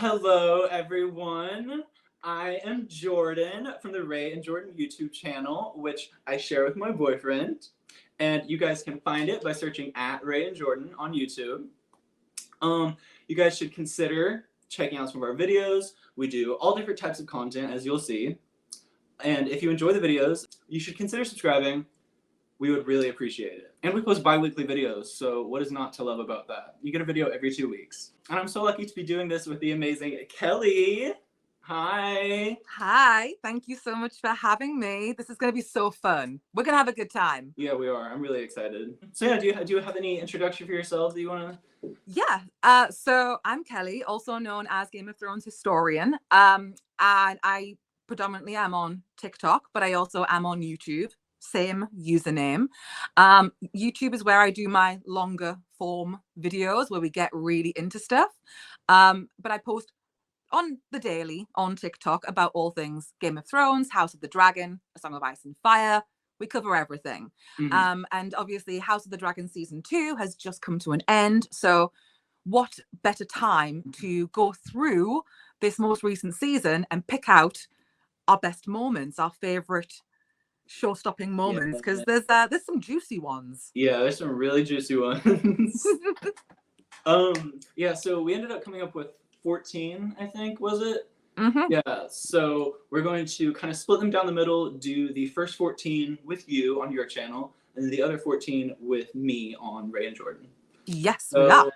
Hello, everyone. I am Jordan from the Ray and Jordan YouTube channel, which I share with my boyfriend. And you guys can find it by searching at Ray and Jordan on YouTube. You guys should consider checking out some of our videos. We do all different types of content, as you'll see. And if you enjoy the videos, you should consider subscribing. We would really appreciate it. And we post bi-weekly videos, so what is not to love about that? You get a video every 2 weeks. And I'm so lucky to be doing this with the amazing Kelly. Hi. Hi, thank you so much for having me. This is going to be so fun. We're going to have a good time. Yeah, we are. I'm really excited. So yeah, do you have any introduction for yourself that you want to? Yeah, so I'm Kelly, also known as Game of Thrones historian. And I predominantly am on TikTok, but I also am on YouTube. Same username. YouTube is where I do my longer form videos where we get really into stuff. But I post on the daily on TikTok about all things Game of Thrones, House of the Dragon, A Song of Ice and Fire. We cover everything. Mm-hmm. And obviously House of the Dragon season 2 has just come to an end. So what better time to go through this most recent season and pick out our best moments, our favorite show-stopping moments, because there's some juicy ones. Yeah, there's some really juicy ones. Yeah, so we ended up coming up with 14, I think, was it? Mm-hmm. Yeah, so we're going to kind of split them down the middle, do the first 14 with you on your channel, and then the other 14 with me on Ray and Jordan. Yes, so, we are.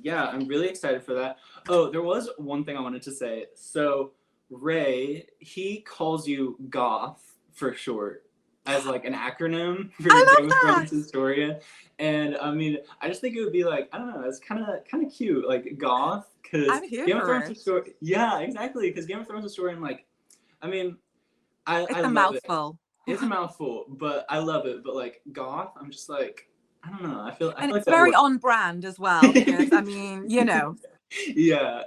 Yeah, I'm really excited for that. Oh, there was one thing I wanted to say. So Ray, he calls you Goth for short, as like an acronym for Game of Thrones historian. And I mean, I just think it would be like, I don't know, it's kind of cute, like Goth, because Game of Thrones historian. Yeah, exactly, because Game of Thrones historian, like, I mean, it's I a love mouthful. It's a mouthful, but I love it. But like Goth, I'm just like, I don't know. I feel and like it's very on brand as well, because I mean, you know. Yeah.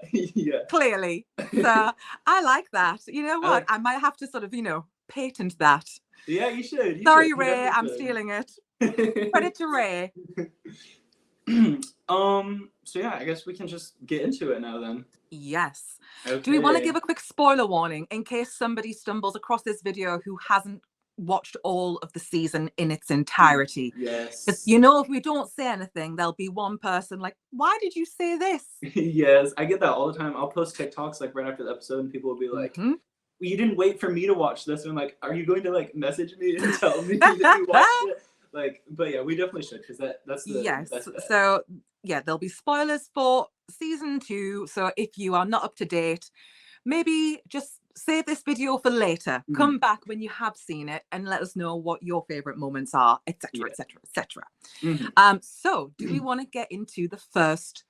Clearly. So I like that. You know what? I might have to sort of, patent that. Yeah, you should. Sorry, Ray, I'm stealing it. Credit to Ray. So yeah, I guess we can just get into it now then. Yes. Okay. Do we want to give a quick spoiler warning in case somebody stumbles across this video who hasn't watched all of the season in its entirety? Yes. Because if we don't say anything, there'll be one person like, why did you say this? Yes, I get that all the time. I'll post TikToks like right after the episode and people will be like, well, you didn't wait for me to watch this. And I'm like, are you going to like message me and tell me that you watched it? Like, but yeah, we definitely should, because that's the best bet. So yeah, there'll be spoilers for season 2. So if you are not up to date, maybe just save this video for later. Come back when you have seen it and let us know what your favorite moments are, etc., etc., etc. So do we want to get into the first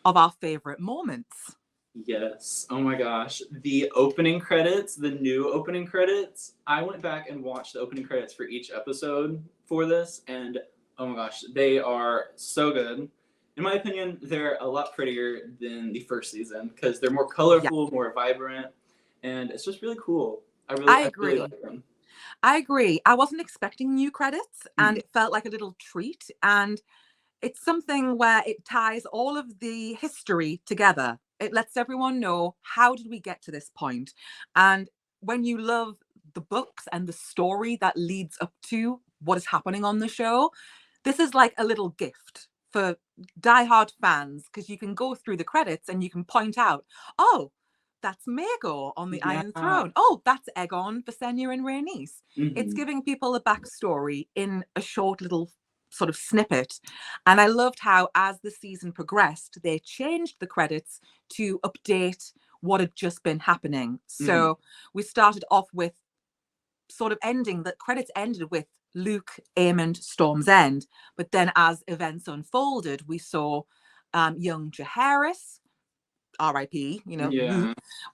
of our favorite moments? Yes. Oh my gosh. The opening credits, the new opening credits. I went back and watched the opening credits for each episode for this, and oh my gosh, they are so good. In my opinion, they're a lot prettier than the first season because they're more colorful, more vibrant, and it's just really cool. I agree. Really like them. I agree. I wasn't expecting new credits, and it felt like a little treat, and it's something where it ties all of the history together. It lets everyone know, how did we get to this point? And when you love the books and the story that leads up to what is happening on the show, this is like a little gift for diehard fans, because you can go through the credits and you can point out, oh, that's Maegor on the Iron Throne. Oh, that's Aegon, Visenya, and Rhaenys. It's giving people a backstory in a short little sort of snippet. And I loved how, as the season progressed, they changed the credits to update what had just been happening. So we started off with sort of the credits ended with Luke, Aemond, Storm's End. But then as events unfolded, we saw young Jaehaerys, R.I.P.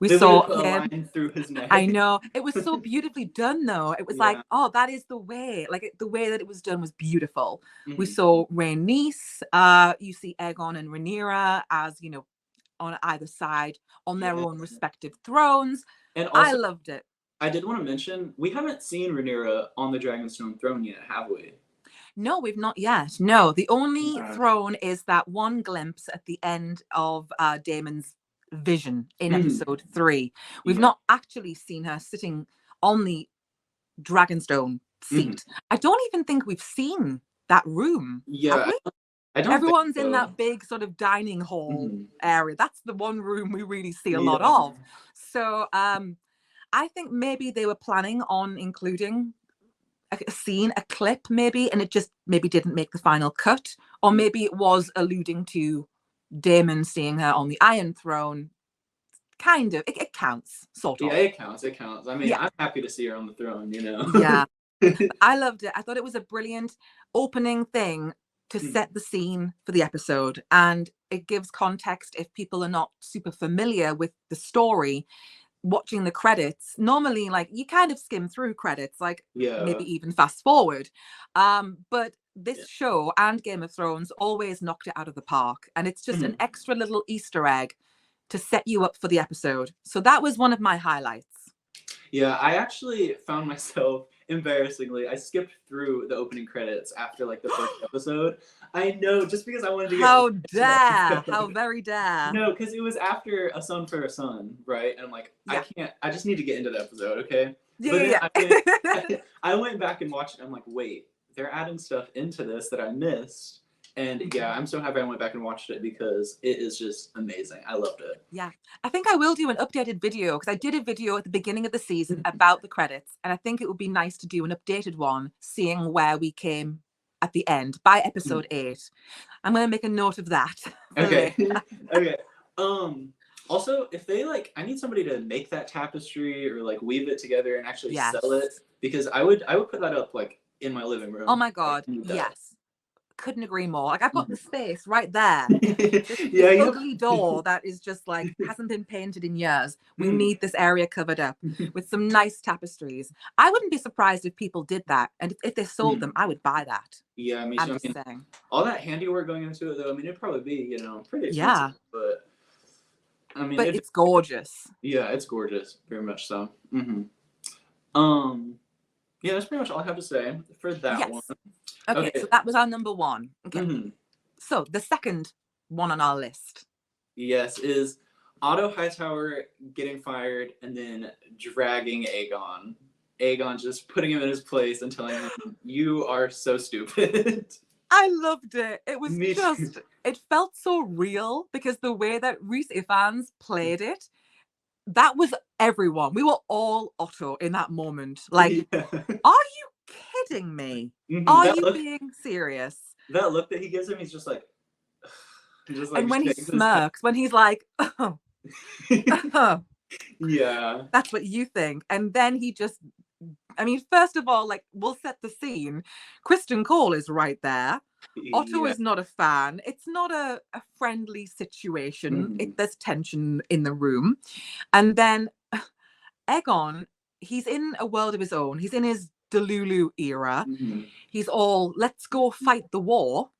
We saw him through his neck. I know, it was so beautifully done, though. It was like, oh, that is the way. Like the way that it was done was beautiful. We saw Rhaenys. You see Aegon and Rhaenyra as on either side on their own respective thrones, and also, I loved it. I did want to mention, we haven't seen Rhaenyra on the Dragonstone throne yet, have we? No, we've not yet. No, the only throne is that one glimpse at the end of Daemon's vision in Mhm. episode 3. We've Yeah. not actually seen her sitting on the Dragonstone Mhm. seat. I don't even think we've seen that room, have Yeah, we? I don't think Everyone's in so. that big sort of dining hall Mhm. area. That's the one room we really see a lot Yeah. of. So I think maybe they were planning on including a scene, a clip maybe, and it just maybe didn't make the final cut. Or maybe it was alluding to Damon seeing her on the Iron Throne. Kind of. It counts, sort Yeah, of. it counts. It counts. I mean, Yeah. I'm happy to see her on the throne, you know. Yeah. I loved it. I thought it was a brilliant opening thing to set the scene for the episode. And it gives context if people are not super familiar with the story. Watching the credits, normally, like, you kind of skim through credits, like Yeah. maybe even fast forward. But Yeah. this show and Game of Thrones always knocked it out of the park. And it's just an Mhm. extra little Easter egg to set you up for the episode. So that was one of my highlights. Yeah, I actually found myself embarrassingly. I skipped through the opening credits after like the first episode. I know, just because I wanted to get How right to the dare! How episode. very dare! No, because it was after A Son for a Son, right? And I'm like, I Yeah. can't. I just need to get into the episode, okay? But then Yeah. I went back and watched it. I'm like, wait, they're adding stuff into this that I missed. And yeah, I'm so happy I went back and watched it because it is just amazing. I loved it. Yeah, I think I will do an updated video because I did a video at the beginning of the season about the credits, and I think it would be nice to do an updated one, seeing where we came at the end by episode 8. I'm going to make a note of that. Okay. Okay. Also, if they like, I need somebody to make that tapestry or like weave it together and actually Yes. sell it, because I would put that up like in my living room. Oh my God. I need that. Yes. Couldn't agree more. Like, I've got the space right there. This Yeah, you ugly door that is just like hasn't been painted in years. We need this area covered up with some nice tapestries. I wouldn't be surprised if people did that, and if they sold them, I would buy that. Yeah, me I'm too. I just mean, saying. all that handiwork going into it, though. I mean, it'd probably be, pretty expensive. Yeah, But I mean, but it's gorgeous. yeah, it's gorgeous, very much so. Yeah, that's pretty much all I have to say for that one. Okay, so that was our number 1. Okay. So the second one on our list. Yes, is Otto Hightower getting fired and then dragging Aegon. Aegon just putting him in his place and telling him, "You are so stupid." I loved it. It was Me just, too. it felt so real because the way that Rhys Ifans played it, that was everyone. We were all Otto in that moment. Like, Yeah. are you kidding me? Are you being serious? That look that he gives him, he's just like, And when he shakes his head. smirks, when he's like, oh, oh, Yeah. that's what you think. And then he just, I mean, first of all, like, we'll set the scene. Kristen Cole is right there. Otto Yeah. is not a fan. It's not a friendly situation. There's tension in the room. And then Aegon, he's in a world of his own. He's in his Delulu era. He's all, let's go fight the war.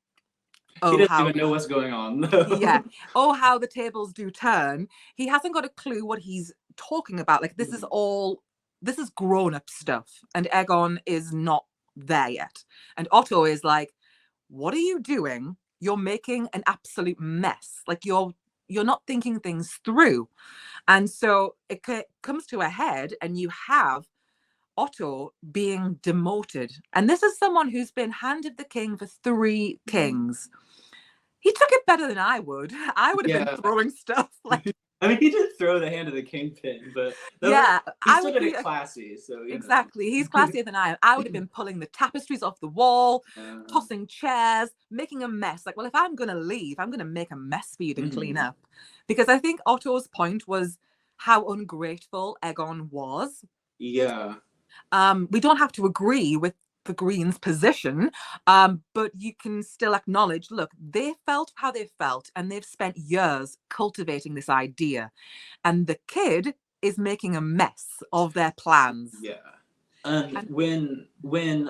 He doesn't even know what's going on, though. Yeah. Oh, how the tables do turn. He hasn't got a clue what he's talking about. Like, this is grown-up stuff. And Aegon is not there yet. And Otto is like, what are you doing? You're making an absolute mess. Like, you're not thinking things through. And so it comes to a head, and you have Otto being demoted. And this is someone who's been Hand of the King for 3 kings. He took it better than I would. I would have been throwing stuff like. I mean, he did throw the Hand of the Kingpin, but yeah, he still did it classy. So exactly, he's classier than I am. I would have been pulling the tapestries off the wall, tossing chairs, making a mess. Like, well, if I'm gonna leave, I'm gonna make a mess for you to clean up, because I think Otto's point was how ungrateful Aegon was. Yeah. We don't have to agree with the Greens' position, but you can still acknowledge, look, they felt how they felt, and they've spent years cultivating this idea, and the kid is making a mess of their plans. Yeah. And when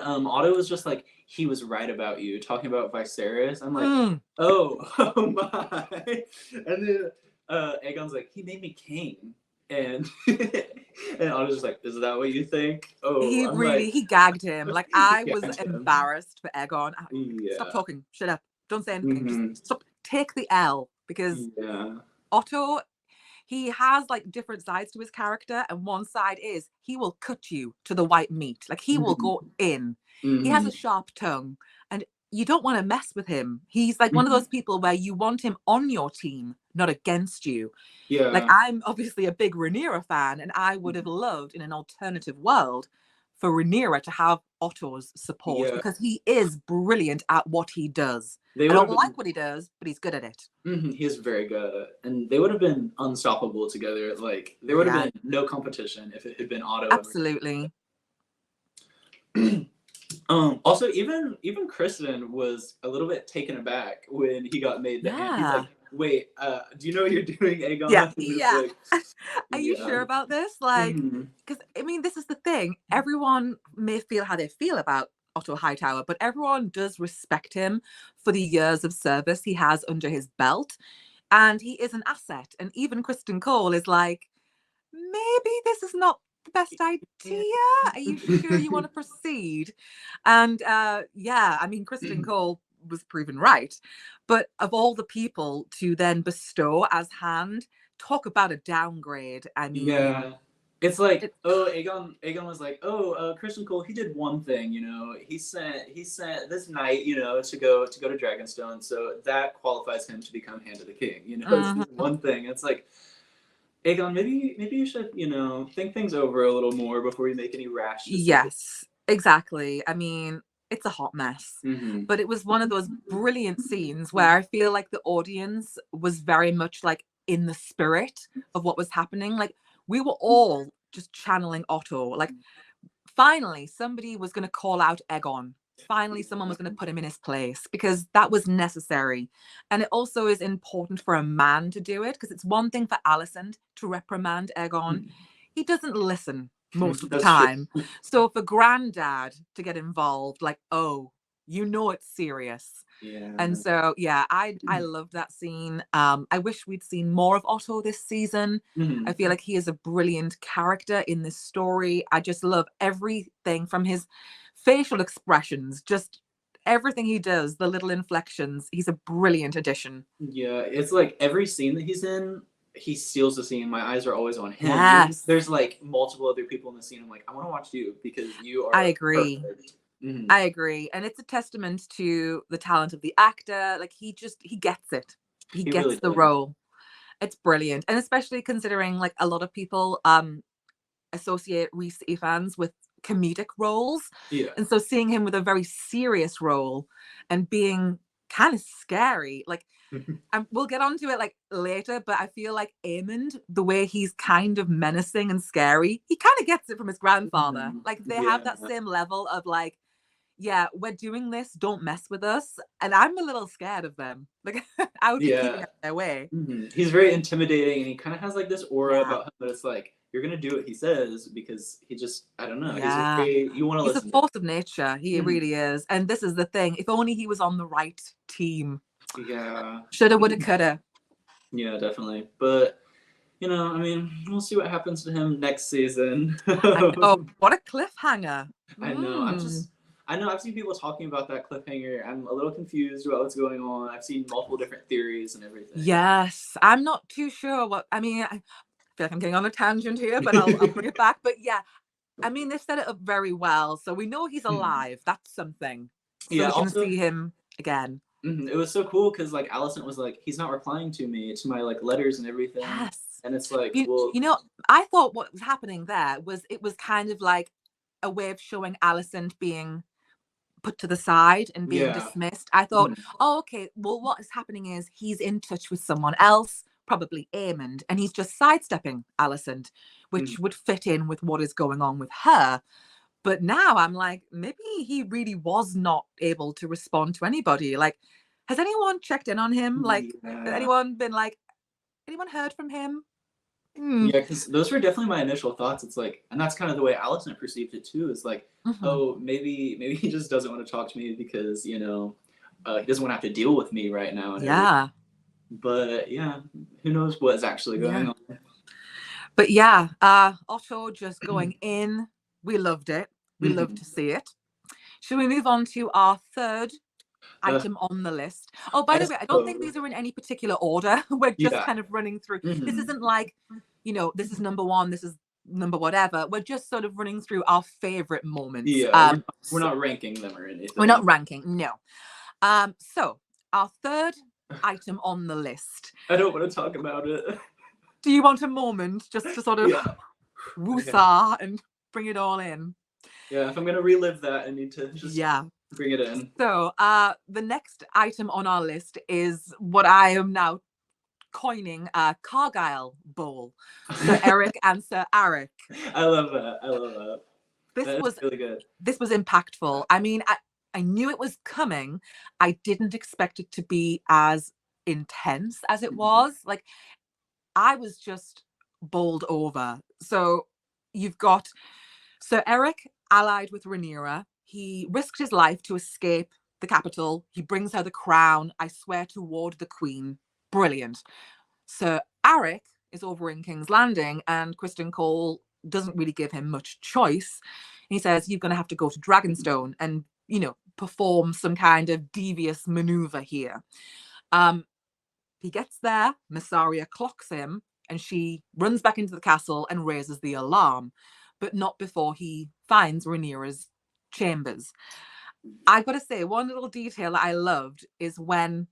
Otto was just like, he was right about you, talking about Viserys, I'm like, oh my. And then Aegon's like, he made me king. And and Otto's just like, is that what you think? Oh, he gagged him. Like, I was embarrassed for Aegon. Yeah. Stop talking. Shut up. Don't say anything. Just stop. Take the L, because Otto, he has like different sides to his character, and one side is he will cut you to the white meat. Like he will go in. He has a sharp tongue, and you don't want to mess with him. He's like one of those people where you want him on your team, not against you. Like Yeah. I'm obviously a big Rhaenyra fan, and I would have loved in an alternative world for Rhaenyra to have Otto's support Yeah. because he is brilliant at what he does. They I would have don't been. like what he does, but he's good at it. He is very good at it. And they would have been unstoppable together. Like there would have Yeah, been no competition if it had been Otto and absolutely. Also, even Kristen was a little bit taken aback when he got made the hand. He's Yeah. like, "Wait, do you know what you're doing, Yeah. Aegon?" And it's Yeah. like, Are you yeah. sure about this? Like, because I mean, this is the thing. Everyone may feel how they feel about Otto Hightower, but everyone does respect him for the years of service he has under his belt. And he is an asset. And even Kristen Cole is like, maybe this is not the best idea. Are you sure you want to proceed? And yeah, I mean, Kristen Cole was proven right. But of all the people to then bestow as hand, talk about a downgrade. I mean, Yeah. It's like, it, oh, Aegon was like, oh, Christian Cole, he did one thing, he sent this knight, to go to Dragonstone, so that qualifies him to become Hand of the King. It's this mhm. one thing. It's like, Aegon, maybe you should, think things over a little more before you make any rash decisions. Yes, exactly. I mean, it's a hot mess. Mm-hmm. But it was one of those brilliant scenes where I feel like the audience was very much like in the spirit of what was happening. Like we were all just channeling Otto. Like finally somebody was going to call out Egon. Finally someone was going to put him in his place because that was necessary. And it also is important for a man to do it because it's one thing for Alicent to reprimand Egon. He doesn't listen most of the That's true. time. So for Granddad to get involved, like, oh, it's serious. Yeah. And so yeah, I loved that scene. I wish we'd seen more of Otto this season. I feel like he is a brilliant character in this story. I just love everything from his facial expressions, just everything he does, the little inflections. He's a brilliant addition. Yeah, it's like every scene that he's in, he steals the scene. My eyes are always on him. Yes. There's like multiple other people in the scene. I'm like, I want to watch you because you are I agree. perfect. I agree. And it's a testament to the talent of the actor. Like he gets it. He gets really the does. role. It's brilliant. And especially considering like a lot of people associate Rhys Ifans with comedic roles. Yeah. And so seeing him with a very serious role and being kind of scary, like and we'll get onto it like later, but I feel like Aemond, the way he's kind of menacing and scary, he kind of gets it from his grandfather. Like they have that same level of like, yeah, we're doing this, don't mess with us. And I'm a little scared of them. Like I would be keeping out their way. He's very intimidating and he kind of has like this aura Yeah. about him, but it's like, you're going to do what he says because he just, I don't know. Yeah. You want to He's listen a force of nature. He really is. And this is the thing. If only he was on the right team. Yeah. Shoulda, woulda, coulda. Yeah, definitely. But, I mean, we'll see what happens to him next season. Oh, what a cliffhanger. I know. I've seen people talking about that cliffhanger. I'm a little confused about what's going on. I've seen multiple different theories and everything. Yes. I'm not too sure what, I mean, I feel like I'm getting on a tangent here, but I'll bring it back. But yeah, I mean, they've set it up very well. So we know he's alive. That's something. So Yeah, we can also, see him again. It was so cool because like Alicent was like, he's not replying to my like letters and everything. Yes. And it's like, I thought what was happening there was it was kind of like a way of showing Alicent being put to the side and being dismissed. I thought, oh, okay, well, what is happening is he's in touch with someone else, probably Aemond, and he's just sidestepping Alicent, which would fit in with what is going on with her. But now I'm like, maybe he really was not able to respond to anybody. Like, has anyone checked in on him? Like, has anyone been like, anyone heard from him? Yeah, because those were definitely my initial thoughts. It's like, and that's kind of the way Alicent perceived it too. Is like, oh, maybe he just doesn't want to talk to me because he doesn't want to have to deal with me right now. And everything. But yeah, who knows what's actually going on. But yeah, Otto just going in. We loved it. We loved to see it. Should we move on to our third item on the list. Oh, by I the way, I don't think suppose. these are in any particular order. We're just Yeah. kind of running through. This Mhm. isn't like, this is number one, this is number whatever. We're just sort of running through our favorite moments. Yeah, we're not ranking them or anything. We're not ranking, no. So our third item on the list. I don't want to talk about it. Do you want a moment just to sort of Yeah. woosah and bring it all in? Yeah, if I'm gonna relive that, I need to just bring it in. So the next item on our list is what I am now coining a Cargyle Bowl. Sir Eric and Sir Eric. I love that. I love that. This was really good. This was impactful. I mean, I knew it was coming. I didn't expect it to be as intense as it was. Like, I was just bowled over. So you've got Sir Eric allied with Rhaenyra. He risked his life to escape the capital. He brings her the crown. I swear to ward the queen. Brilliant. Sir Eric is over in King's Landing, and Kristen Cole doesn't really give him much choice. He says, you're going to have to go to Dragonstone and, perform some kind of devious maneuver here. He gets there, Massaria clocks him, and she runs back into the castle and raises the alarm, but not before he finds Rhaenyra's chambers. I've got to say, one little detail that I loved is when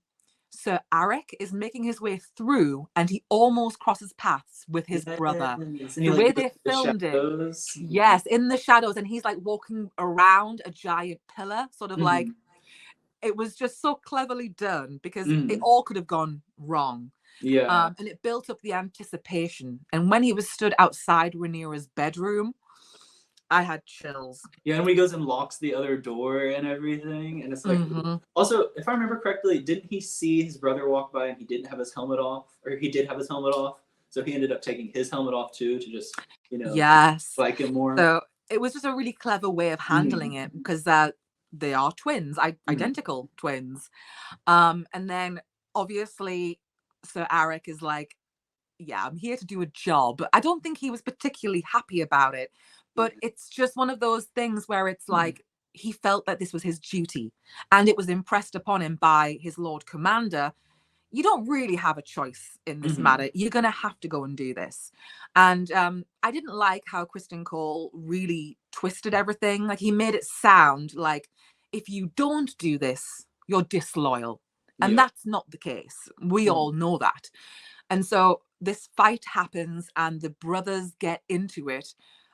Sir Eric is making his way through and he almost crosses paths with his brother. The way they filmed it, yes, in the shadows, and he's like walking around a giant pillar, sort of like, it was just so cleverly done because it all could have gone wrong. Yeah. And it built up the anticipation. And when he was stood outside Rhaenyra's bedroom, I had chills. Yeah, and when he goes and locks the other door and everything, and it's like, also, if I remember correctly, didn't he see his brother walk by and he didn't have his helmet off, or he did have his helmet off, so he ended up taking his helmet off too to just, yes, like him more. So it was just a really clever way of handling it because they are twins, identical twins, and then obviously Sir Eric is like, yeah, I'm here to do a job. I don't think he was particularly happy about it, but it's just one of those things where it's like he felt that this was his duty and it was impressed upon him by his Lord Commander. You don't really have a choice in this matter. You're going to have to go and do this. And I didn't like how Kristen Cole really twisted everything. Like, he made it sound like if you don't do this, you're disloyal. And that's not the case. We all know that. And so this fight happens and the brothers get into it.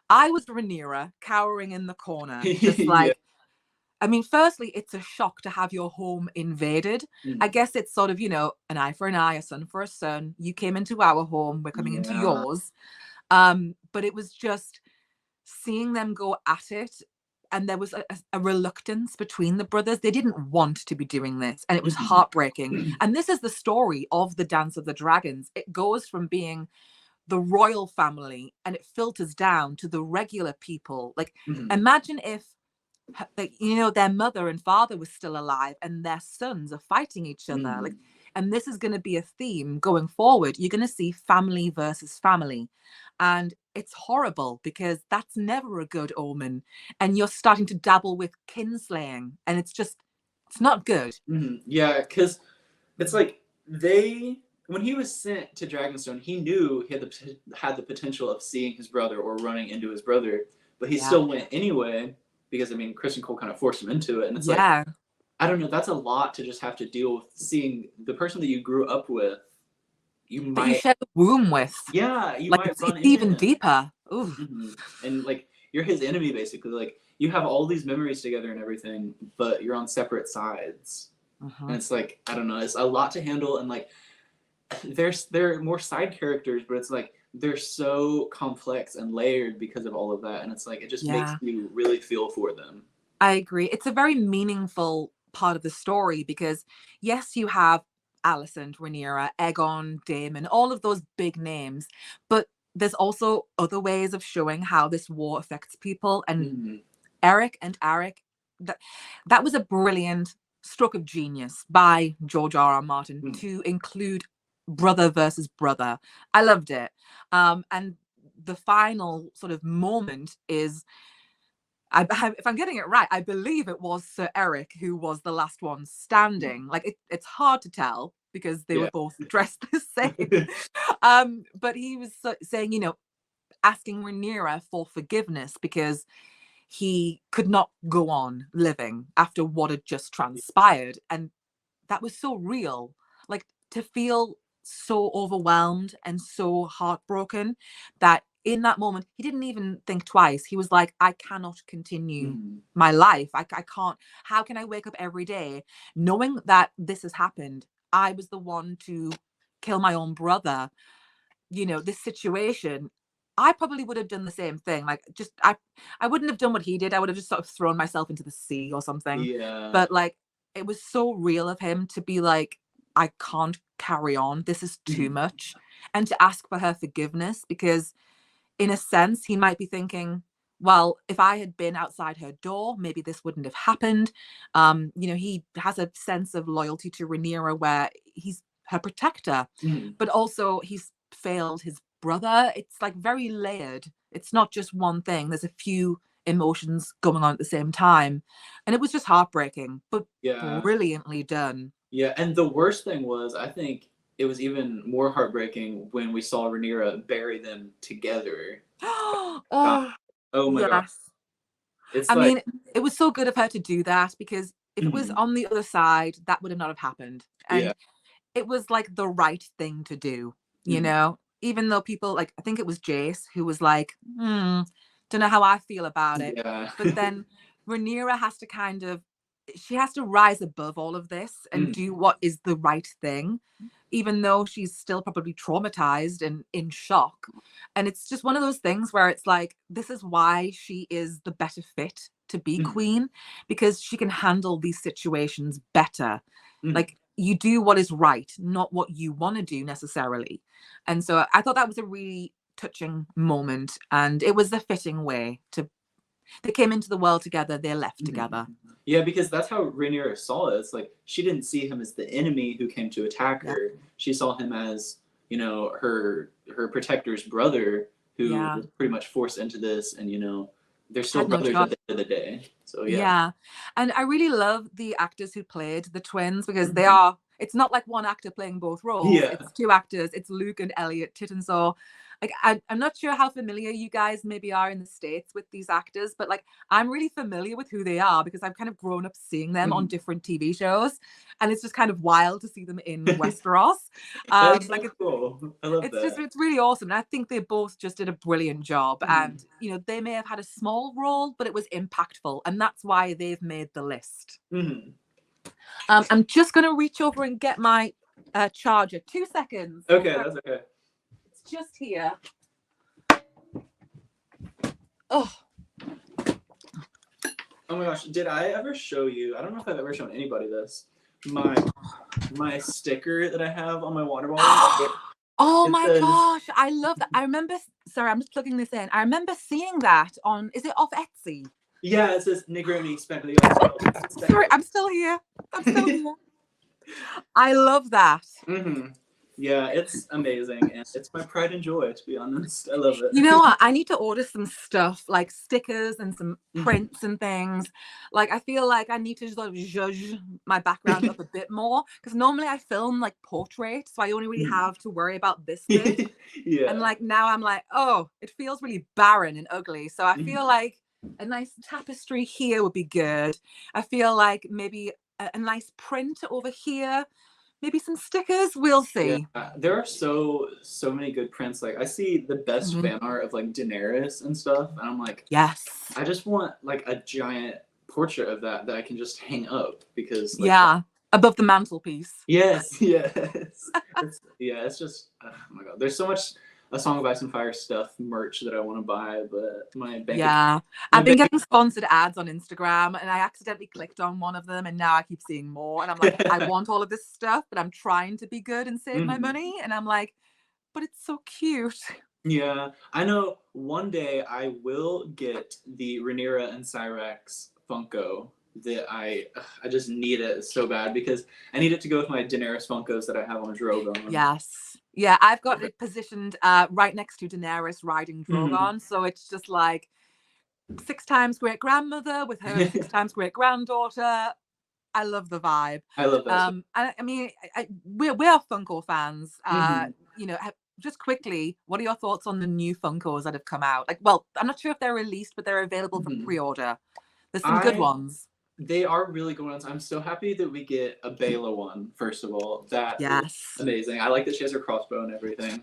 I was Rhaenyra cowering in the corner, just like, I mean, firstly, it's a shock to have your home invaded. I guess it's sort of, an eye for an eye, a son for a son. You came into our home, we're coming into yours. But it was just seeing them go at it. And there was a reluctance between the brothers. They didn't want to be doing this. And it was heartbreaking. And this is the story of the Dance of the Dragons. It goes from being the royal family and it filters down to the regular people. Like, imagine if, their mother and father was still alive and their sons are fighting each other. Like, and this is going to be a theme going forward. You're going to see family versus family. And it's horrible because that's never a good omen. And you're starting to dabble with kinslaying. And it's not good. Yeah, because it's like when he was sent to Dragonstone, he knew he had the potential of seeing his brother or running into his brother. But he still went anyway because, I mean, Kristen Cole kind of forced him into it. And it's like, I don't know, that's a lot to just have to deal with, seeing the person that you grew up with. That you share the womb with. Yeah, you might run it's even deeper. And like, you're his enemy basically. Like, you have all these memories together and everything, but you're on separate sides. And it's like, I don't know, it's a lot to handle. And like, there are more side characters, but it's like they're so complex and layered because of all of that. And it's like, it just makes you really feel for them. I agree. It's a very meaningful part of the story because yes, you have Alicent, Rhaenyra, Aegon, Daemon, all of those big names, but there's also other ways of showing how this war affects people. And Eric and Eric, that was a brilliant stroke of genius by George R.R. Martin to include brother versus brother. I loved it. And the final sort of moment is if I'm getting it right, I believe it was Sir Eric who was the last one standing. Like it's hard to tell because they were both dressed the same. But he was saying, you know, asking Rhaenyra for forgiveness because he could not go on living after what had just transpired. And that was so real. Like to feel so overwhelmed and so heartbroken that in that moment, he didn't even think twice. He was like, I cannot continue my life. I can't. How can I wake up every day knowing that this has happened? I was the one to kill my own brother. You know, this situation, I probably would have done the same thing. Like, just, I wouldn't have done what he did. I would have just sort of thrown myself into the sea or something. Yeah. But like, it was so real of him to be like, I can't carry on. This is too much. And to ask for her forgiveness because in a sense, he might be thinking, well, if I had been outside her door, maybe this wouldn't have happened. You know, he has a sense of loyalty to Rhaenyra where he's her protector, but also he's failed his brother. It's like very layered. It's not just one thing. There's a few emotions going on at the same time. And it was just heartbreaking, but brilliantly done. Yeah, and the worst thing was, I think it was even more heartbreaking when we saw Rhaenyra bury them together. Oh my God. yes. It's I like, mean, it was so good of her to do that because if it was on the other side, that would have not have happened. And it was like the right thing to do, you know, even though people like, I think it was Jace who was like, don't know how I feel about it. But then Rhaenyra has to kind of, she has to rise above all of this and do what is the right thing, even though she's still probably traumatized and in shock. And it's just one of those things where it's like, this is why she is the better fit to be queen, because she can handle these situations better. Like, you do what is right, not what you want to do necessarily. And so I thought that was a really touching moment, and it was a fitting way to, they came into the world together, they left together. Yeah, because that's how Rhaenyra saw it. It's like she didn't see him as the enemy who came to attack her. She saw him as, you know, her protector's brother who was pretty much forced into this, and you know, they're still brothers at the end of the day. So yeah. And I really love the actors who played the twins because they are, it's not like one actor playing both roles. It's two actors. It's Luke and Elliot Tittensaw. Like, I'm not sure how familiar you guys maybe are in the States with these actors, but like, I'm really familiar with who they are because I've kind of grown up seeing them on different TV shows. And it's just kind of wild to see them in Westeros. That's like, so cool. I love that. It's really awesome. And I think they both just did a brilliant job. And, you know, they may have had a small role, but it was impactful. And that's why they've made the list. I'm just going to reach over and get my charger. 2 seconds. Okay, that's okay. It's just here. Oh my gosh, did I ever show you? I don't know if I've ever shown anybody this. My sticker that I have on my water bottle. Oh my gosh, I love that. I remember, sorry, I'm just plugging this in. I remember seeing that on, is it off Etsy? Yeah, it says Negroni Spectacle. Sorry, I'm still here. I'm still here. I love that. Yeah, it's amazing, and it's my pride and joy, to be honest. I love it. You know what? I need to order some stuff, like stickers and some prints and things. Like, I feel like I need to sort of zhuzh my background up a bit more, because normally I film like portraits, so I only really have to worry about this bit. And like now I'm like, oh, it feels really barren and ugly. So I feel like a nice tapestry here would be good. I feel like maybe a nice print over here. Maybe some stickers. We'll see. There are so many good prints. Like, I see the best fan art of like Daenerys and stuff, and I'm like, yes, I just want like a giant portrait of that I can just hang up because like, above the mantelpiece. Yes. It's just, oh my god, there's so much A Song of Ice and Fire stuff merch that I want to buy, but my bank I've been getting sponsored ads on Instagram, and I accidentally clicked on one of them, and now I keep seeing more, and I'm like, I want all of this stuff, but I'm trying to be good and save my money, and I'm like, but it's so cute. Yeah, I know one day I will get the Rhaenyra and Cyrex Funko that I just need it so bad because I need it to go with my Daenerys Funkos that I have on Drogon. Yes. Yeah, I've got it positioned right next to Daenerys riding Drogon, so it's just like, 6 times great grandmother with her 6 times great granddaughter. I love the vibe. I love that. I mean, we're Funko fans. Mm-hmm. You know, just quickly, what are your thoughts on the new Funkos that have come out? Like, well, I'm not sure if they're released, but they're available for pre-order. There's some good ones. They are really good ones. I'm so happy that we get a Bela one, first of all. That is amazing. I like that she has her crossbow and everything.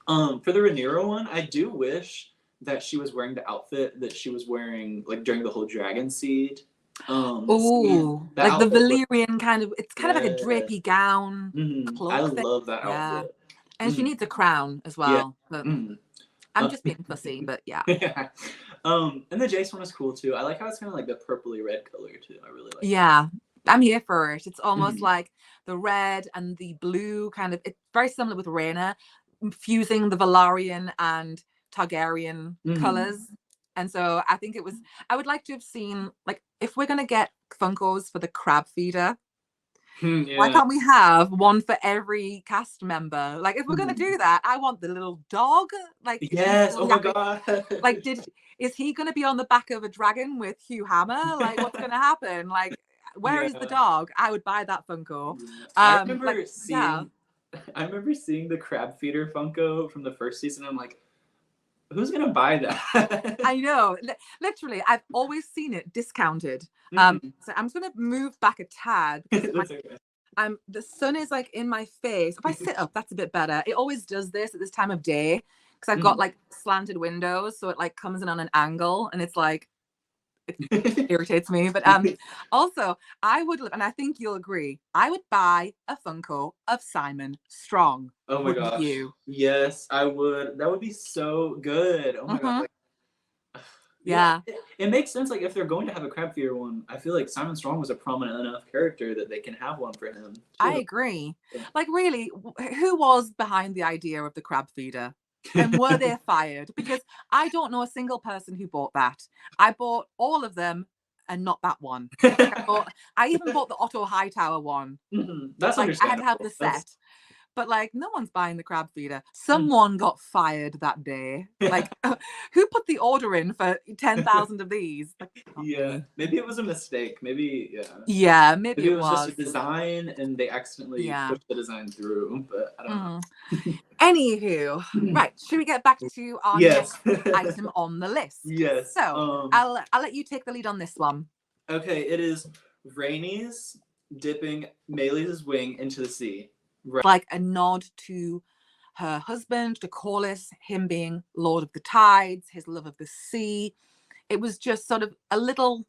For the Rhaenyra one, I do wish that she was wearing the outfit that she was wearing like during the whole Dragon Seed. Oh, like the Valyrian kind of, it's kind of like a drapey gown. I love that outfit. And she needs a crown as well. But I'm just being fussy, but yeah. And the Jace one is cool too. I like how it's kind of like the purpley red color too. I really like that. I'm here for it. It's almost like the red and the blue kind of, it's very similar with Rhaena, fusing the Velaryon and Targaryen colors. And so I think I would like to have seen, like, if we're going to get Funkos for the crab feeder, why can't we have one for every cast member? Like, if we're going to do that, I want the little dog. Like, yes, oh my god. Like, is he going to be on the back of a dragon with Hugh Hammer? Like, what's going to happen? Like, where is the dog? I would buy that Funko. I remember seeing the crab feeder Funko from the first season. I'm like, who's gonna buy that? I know, literally, I've always seen it discounted. So I'm just gonna move back a tad. The sun is like in my face. If I sit up, that's a bit better. It always does this at this time of day because I've got like slanted windows, so it like comes in on an angle, and it's like it irritates me. But also I would live, and I think you'll agree, I would buy a Funko of Simon Strong. Oh my gosh. You? Yes, I would. That would be so good. Oh my god. Like, yeah. It makes sense. Like if they're going to have a crab feeder one, I feel like Simon Strong was a prominent enough character that they can have one for him too. I agree. Like really, who was behind the idea of the crab feeder? And were they fired? Because I don't know a single person who bought that. I bought all of them and not that one. I even bought the Otto Hightower one. That's like, understandable. I had to have the set. But like, no one's buying the crab feeder. Someone got fired that day. Like, who put the order in for 10,000 of these? Like, maybe it was a mistake. Maybe maybe it was just a design, and they accidentally pushed the design through. But I don't know. Anywho, right? Should we get back to our next item on the list? Yes. So I'll let you take the lead on this one. Okay, it is Rhaenys dipping Meleys's wing into the sea. Like a nod to her husband, to Corlys, him being Lord of the Tides, his love of the sea. It was just sort of a little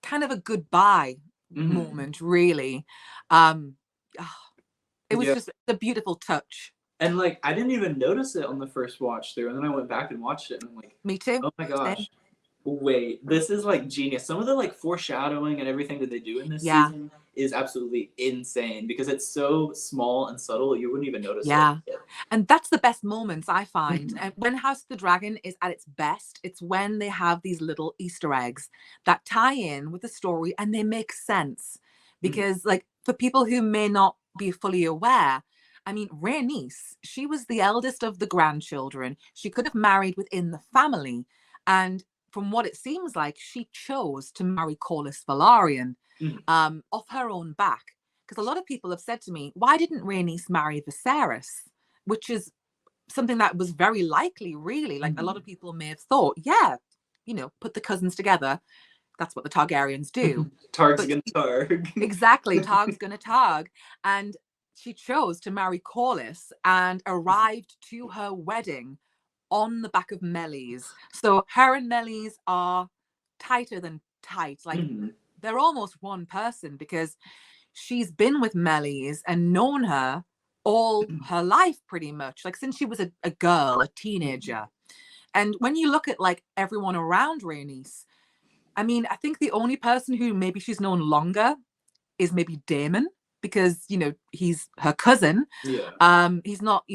kind of a goodbye moment, really. It was just a beautiful touch. And like, I didn't even notice it on the first watch through, and then I went back and watched it, and I'm like, me too. Oh my gosh. Wait, this is like genius. Some of the like foreshadowing and everything that they do in this season is absolutely insane because it's so small and subtle you wouldn't even notice it. And that's the best moments I find. And when House of the Dragon is at its best, it's when they have these little Easter eggs that tie in with the story and they make sense. Because like for people who may not be fully aware, I mean, Rhaenys, she was the eldest of the grandchildren. She could have married within the family. And from what it seems like, she chose to marry Corlys Velaryon off her own back. Because a lot of people have said to me, why didn't Rhaenys marry Viserys? Which is something that was very likely, really. Like a lot of people may have thought, put the cousins together. That's what the Targaryens do. Targ's gonna Targ. Exactly, Targ's gonna Targ. And she chose to marry Corlys and arrived to her wedding on the back of Meleys. So her and Meleys are tighter than tight. Like they're almost one person because she's been with Meleys and known her all her life pretty much. Like since she was a girl, a teenager. And when you look at like everyone around Rhaenys, I mean, I think the only person who maybe she's known longer is maybe Daemon because, he's her cousin. He's not,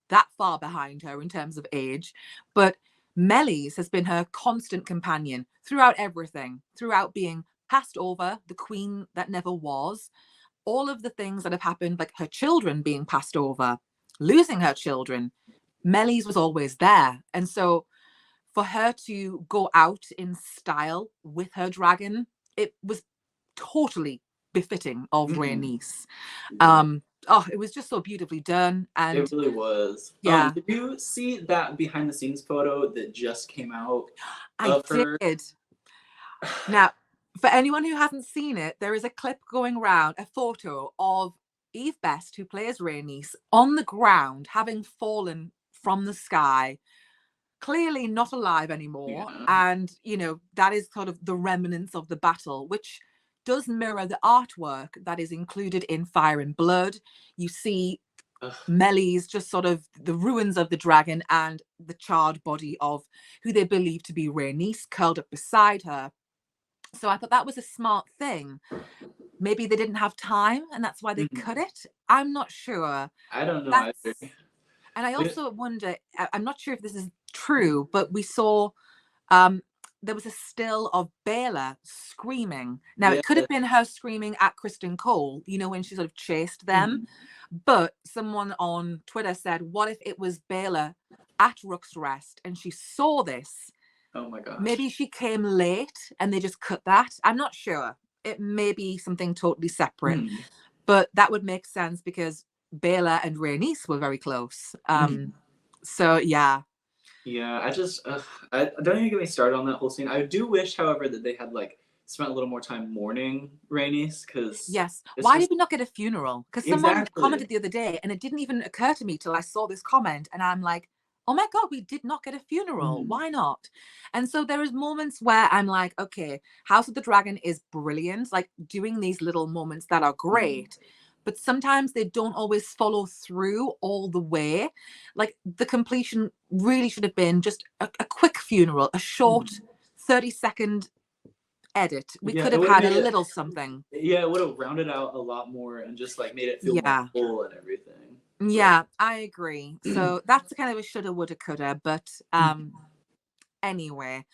that far behind her in terms of age, but Meleys has been her constant companion throughout everything, throughout being passed over, the queen that never was, all of the things that have happened, like her children being passed over, losing her children. Meleys was always there. And so for her to go out in style with her dragon, it was totally befitting of Rhaenys. It was just so beautifully done. And it really was. yeah, Did you see that behind the scenes photo that just came out I of her? did. Now, for anyone who hasn't seen it, there is a clip going around, a photo of Eve Best, who plays Rhaenys, on the ground, having fallen from the sky, clearly not alive anymore. Yeah. And, you know, that is sort of the remnants of the battle, which does mirror the artwork that is included in Fire and Blood. You see Melly's just sort of the ruins of the dragon and the charred body of who they believe to be Rhaenys curled up beside her. So I thought that was a smart thing. Maybe they didn't have time and that's why they cut it. I'm not sure. I don't know either. And I also wonder, I'm not sure if this is true, but we saw there was a still of Baela screaming. Now, it could have been her screaming at Kristen Cole, you know, when she sort of chased them. But someone on Twitter said, what if it was Baela at Rook's Rest and she saw this? Oh my gosh. Maybe she came late and they just cut that. I'm not sure. It may be something totally separate. But that would make sense because Baela and Rhaenys were very close. So, yeah. Yeah, I don't even get me started on that whole scene. I do wish, however, that they had like spent a little more time mourning Rhaenys, because yes, why did we not get a funeral? Because someone commented the other day, and it didn't even occur to me till I saw this comment, and I'm like, oh my god, we did not get a funeral. Why not? And so there is moments where I'm like, okay, House of the Dragon is brilliant, like doing these little moments that are great. But sometimes they don't always follow through all the way. Like the completion really should have been just a quick funeral, a short 30-second edit. We could have had a little something. Yeah, it would have rounded out a lot more and just like made it feel more full and everything. Yeah, I agree. So that's kind of a shoulda, woulda, coulda. But anyway.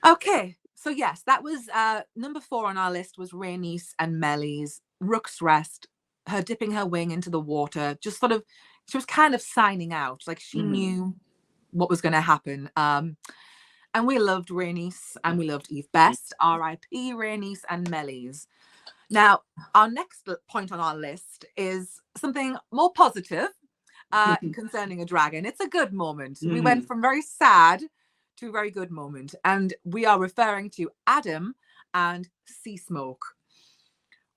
Okay. So yes, that was number 4 on our list was Rhaenys and Melly's Rook's Rest. Her dipping her wing into the water, just sort of, she was kind of signing out, like she knew what was going to happen. And we loved Rhaenys and we loved Eve Best, R.I.P. Rhaenys and Melly's. Now, our next point on our list is something more positive concerning a dragon. It's a good moment. We went from very sad to a very good moment. And we are referring to Adam and Sea Smoke.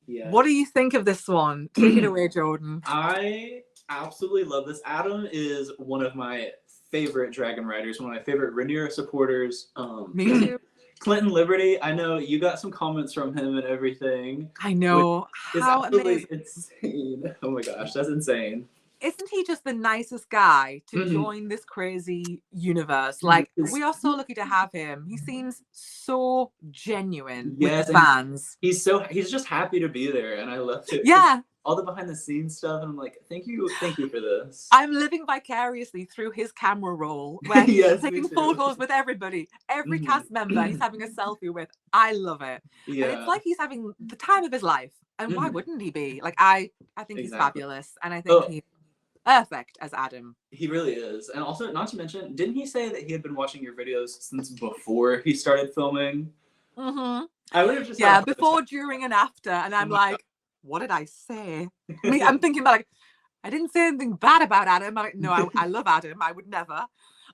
Yeah. What do you think of this one? Take it away, Jordan. I absolutely love this. Adam is one of my favorite dragon riders, one of my favorite Rhaenyra supporters. Me too. Clinton Liberty, I know you got some comments from him and everything. I know. How amazing. Insane. Oh my gosh, that's insane. Isn't he just the nicest guy to join this crazy universe? Like, we are so lucky to have him. He seems so genuine with the fans. He's just happy to be there, and I love it. Yeah. All the behind the scenes stuff, and I'm like, thank you for this. I'm living vicariously through his camera roll, where he's taking photos with everybody, every cast member he's having a selfie with. I love it. Yeah. And it's like he's having the time of his life. And why wouldn't he be? Like, I think he's fabulous, and I think he's perfect as Adam. He really is. And also, not to mention, didn't he say that he had been watching your videos since before he started filming? I would have just before, during, and after. And I'm like, what did I say? I mean, I'm thinking about like, I didn't say anything bad about Adam. I'm like, no, I love Adam. I would never.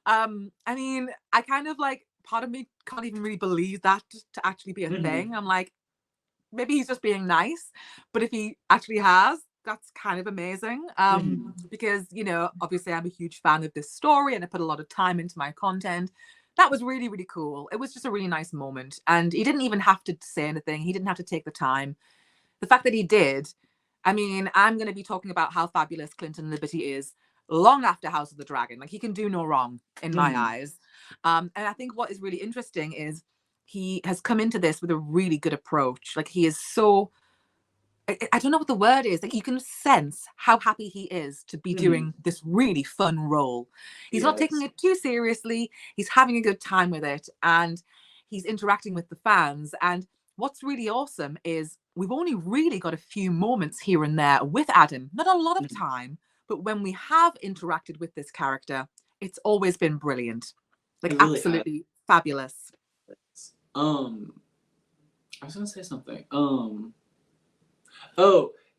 I mean, I kind of like, part of me can't even really believe that to actually be a thing. I'm like, maybe he's just being nice. But if he actually has, that's kind of amazing. Because, you know, obviously I'm a huge fan of this story and I put a lot of time into my content. That was really, really cool. It was just a really nice moment. And he didn't even have to say anything. He didn't have to take the time. The fact that he did, I mean, I'm going to be talking about how fabulous Clinton Liberty is long after House of the Dragon. Like, he can do no wrong in my eyes. And I think what is really interesting is he has come into this with a really good approach. Like, he is so, I don't know what the word is. Like, you can sense how happy he is to be doing this really fun role. He's not taking it too seriously. He's having a good time with it. And he's interacting with the fans. And what's really awesome is we've only really got a few moments here and there with Adam. Not a lot of time. But when we have interacted with this character, it's always been brilliant. Like It really has. absolutely fabulous. I was gonna say something. Oh,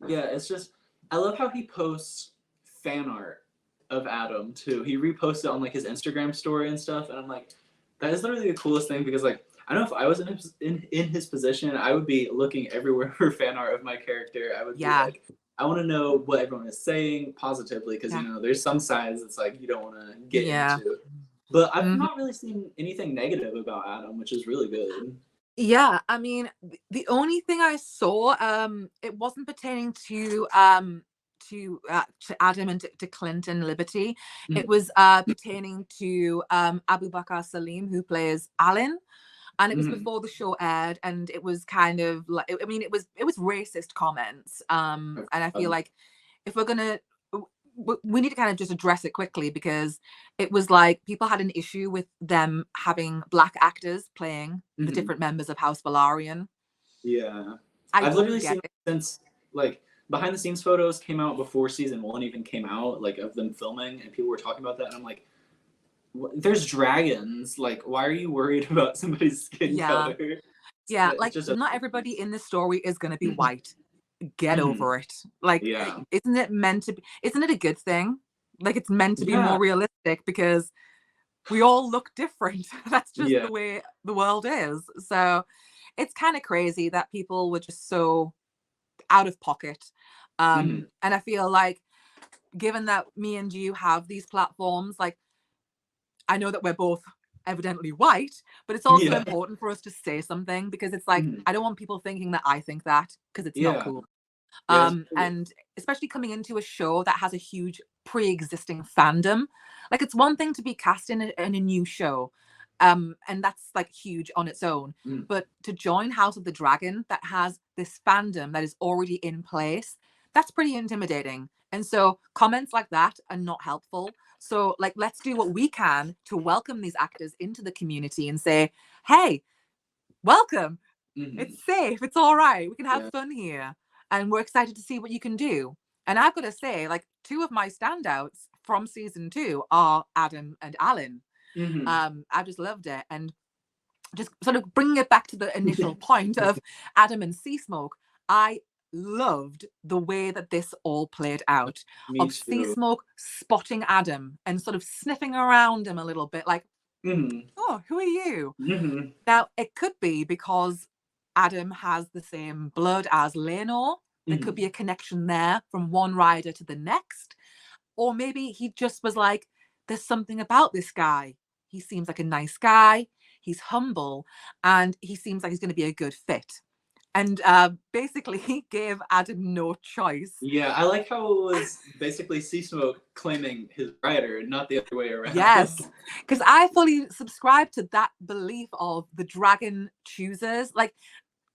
yeah, it's just I love how he posts fan art of Adam too. He reposts it on like his Instagram story and stuff, and I'm like, that is literally the coolest thing because like I don't know if I was in his position, I would be looking everywhere for fan art of my character. I would be Yeah. like, I want to know what everyone is saying positively because Yeah. you know there's some sides it's like you don't want to get Yeah. into. But I've Mhm. not really seen anything negative about Adam, which is really good. Yeah, I mean, the only thing I saw, it wasn't pertaining to Adam and to Clinton Liberty. It Mm. was pertaining to Abu Bakr Salim, who plays Alan, and it was Mhm. before the show aired, and it was kind of like, I mean, it was racist comments, and I feel like if we're gonna we need to kind of just address it quickly because it was like people had an issue with them having black actors playing the Mhm. different members of House Valarian. Yeah. I I've don't literally get seen it. since like behind the scenes photos came out before season one even came out, like of them filming, and people were talking about that, and I'm like, there's dragons. Like, why are you worried about somebody's skin Yeah, color? yeah, It like just doesn't not make everybody sense. in this story is going to be white. Get Mhm. over it. Like, Yeah. isn't it meant to be? Isn't it a good thing? Like, it's meant to be Yeah. more realistic because we all look different. That's just Yeah. the way the world is. So it's kind of crazy that people were just so out of pocket. Mhm. And I feel like, given that me and you have these platforms, like, I know that we're both evidently white, but it's also Yeah. important for us to say something because it's like, Mhm. I don't want people thinking that I think that because it's not Yeah. cool. Yeah. It's cool. And especially coming into a show that has a huge pre-existing fandom. Like, it's one thing to be cast in a new show, and that's like huge on its own. Mm. But to join House of the Dragon that has this fandom that is already in place, that's pretty intimidating. And so comments like that are not helpful. So, like, let's do what we can to welcome these actors into the community and say, hey, welcome. Mhm. It's safe. It's all right. We can have Yeah. fun here. And we're excited to see what you can do. And I've got to say, like, two of my standouts from season 2 are Adam and Alan. Mhm. I just loved it. And just sort of bringing it back to the initial point of Adam and Sea Smoke, I loved the way that this all played out, Me of Sea too. Smoke spotting Adam and sort of sniffing around him a little bit, like, Mhm. oh, who are you? Mhm. Now, it could be because Adam has the same blood as Lenor. There could Mhm. be a connection there from one rider to the next. Or maybe he just was like, there's something about this guy. He seems like a nice guy. He's humble and he seems like he's going to be a good fit. And basically, he gave Adam no choice. Yeah, I like how it was basically Sea Smoke claiming his rider, not the other way around. Yes, because I fully subscribe to that belief of the dragon choosers. Like,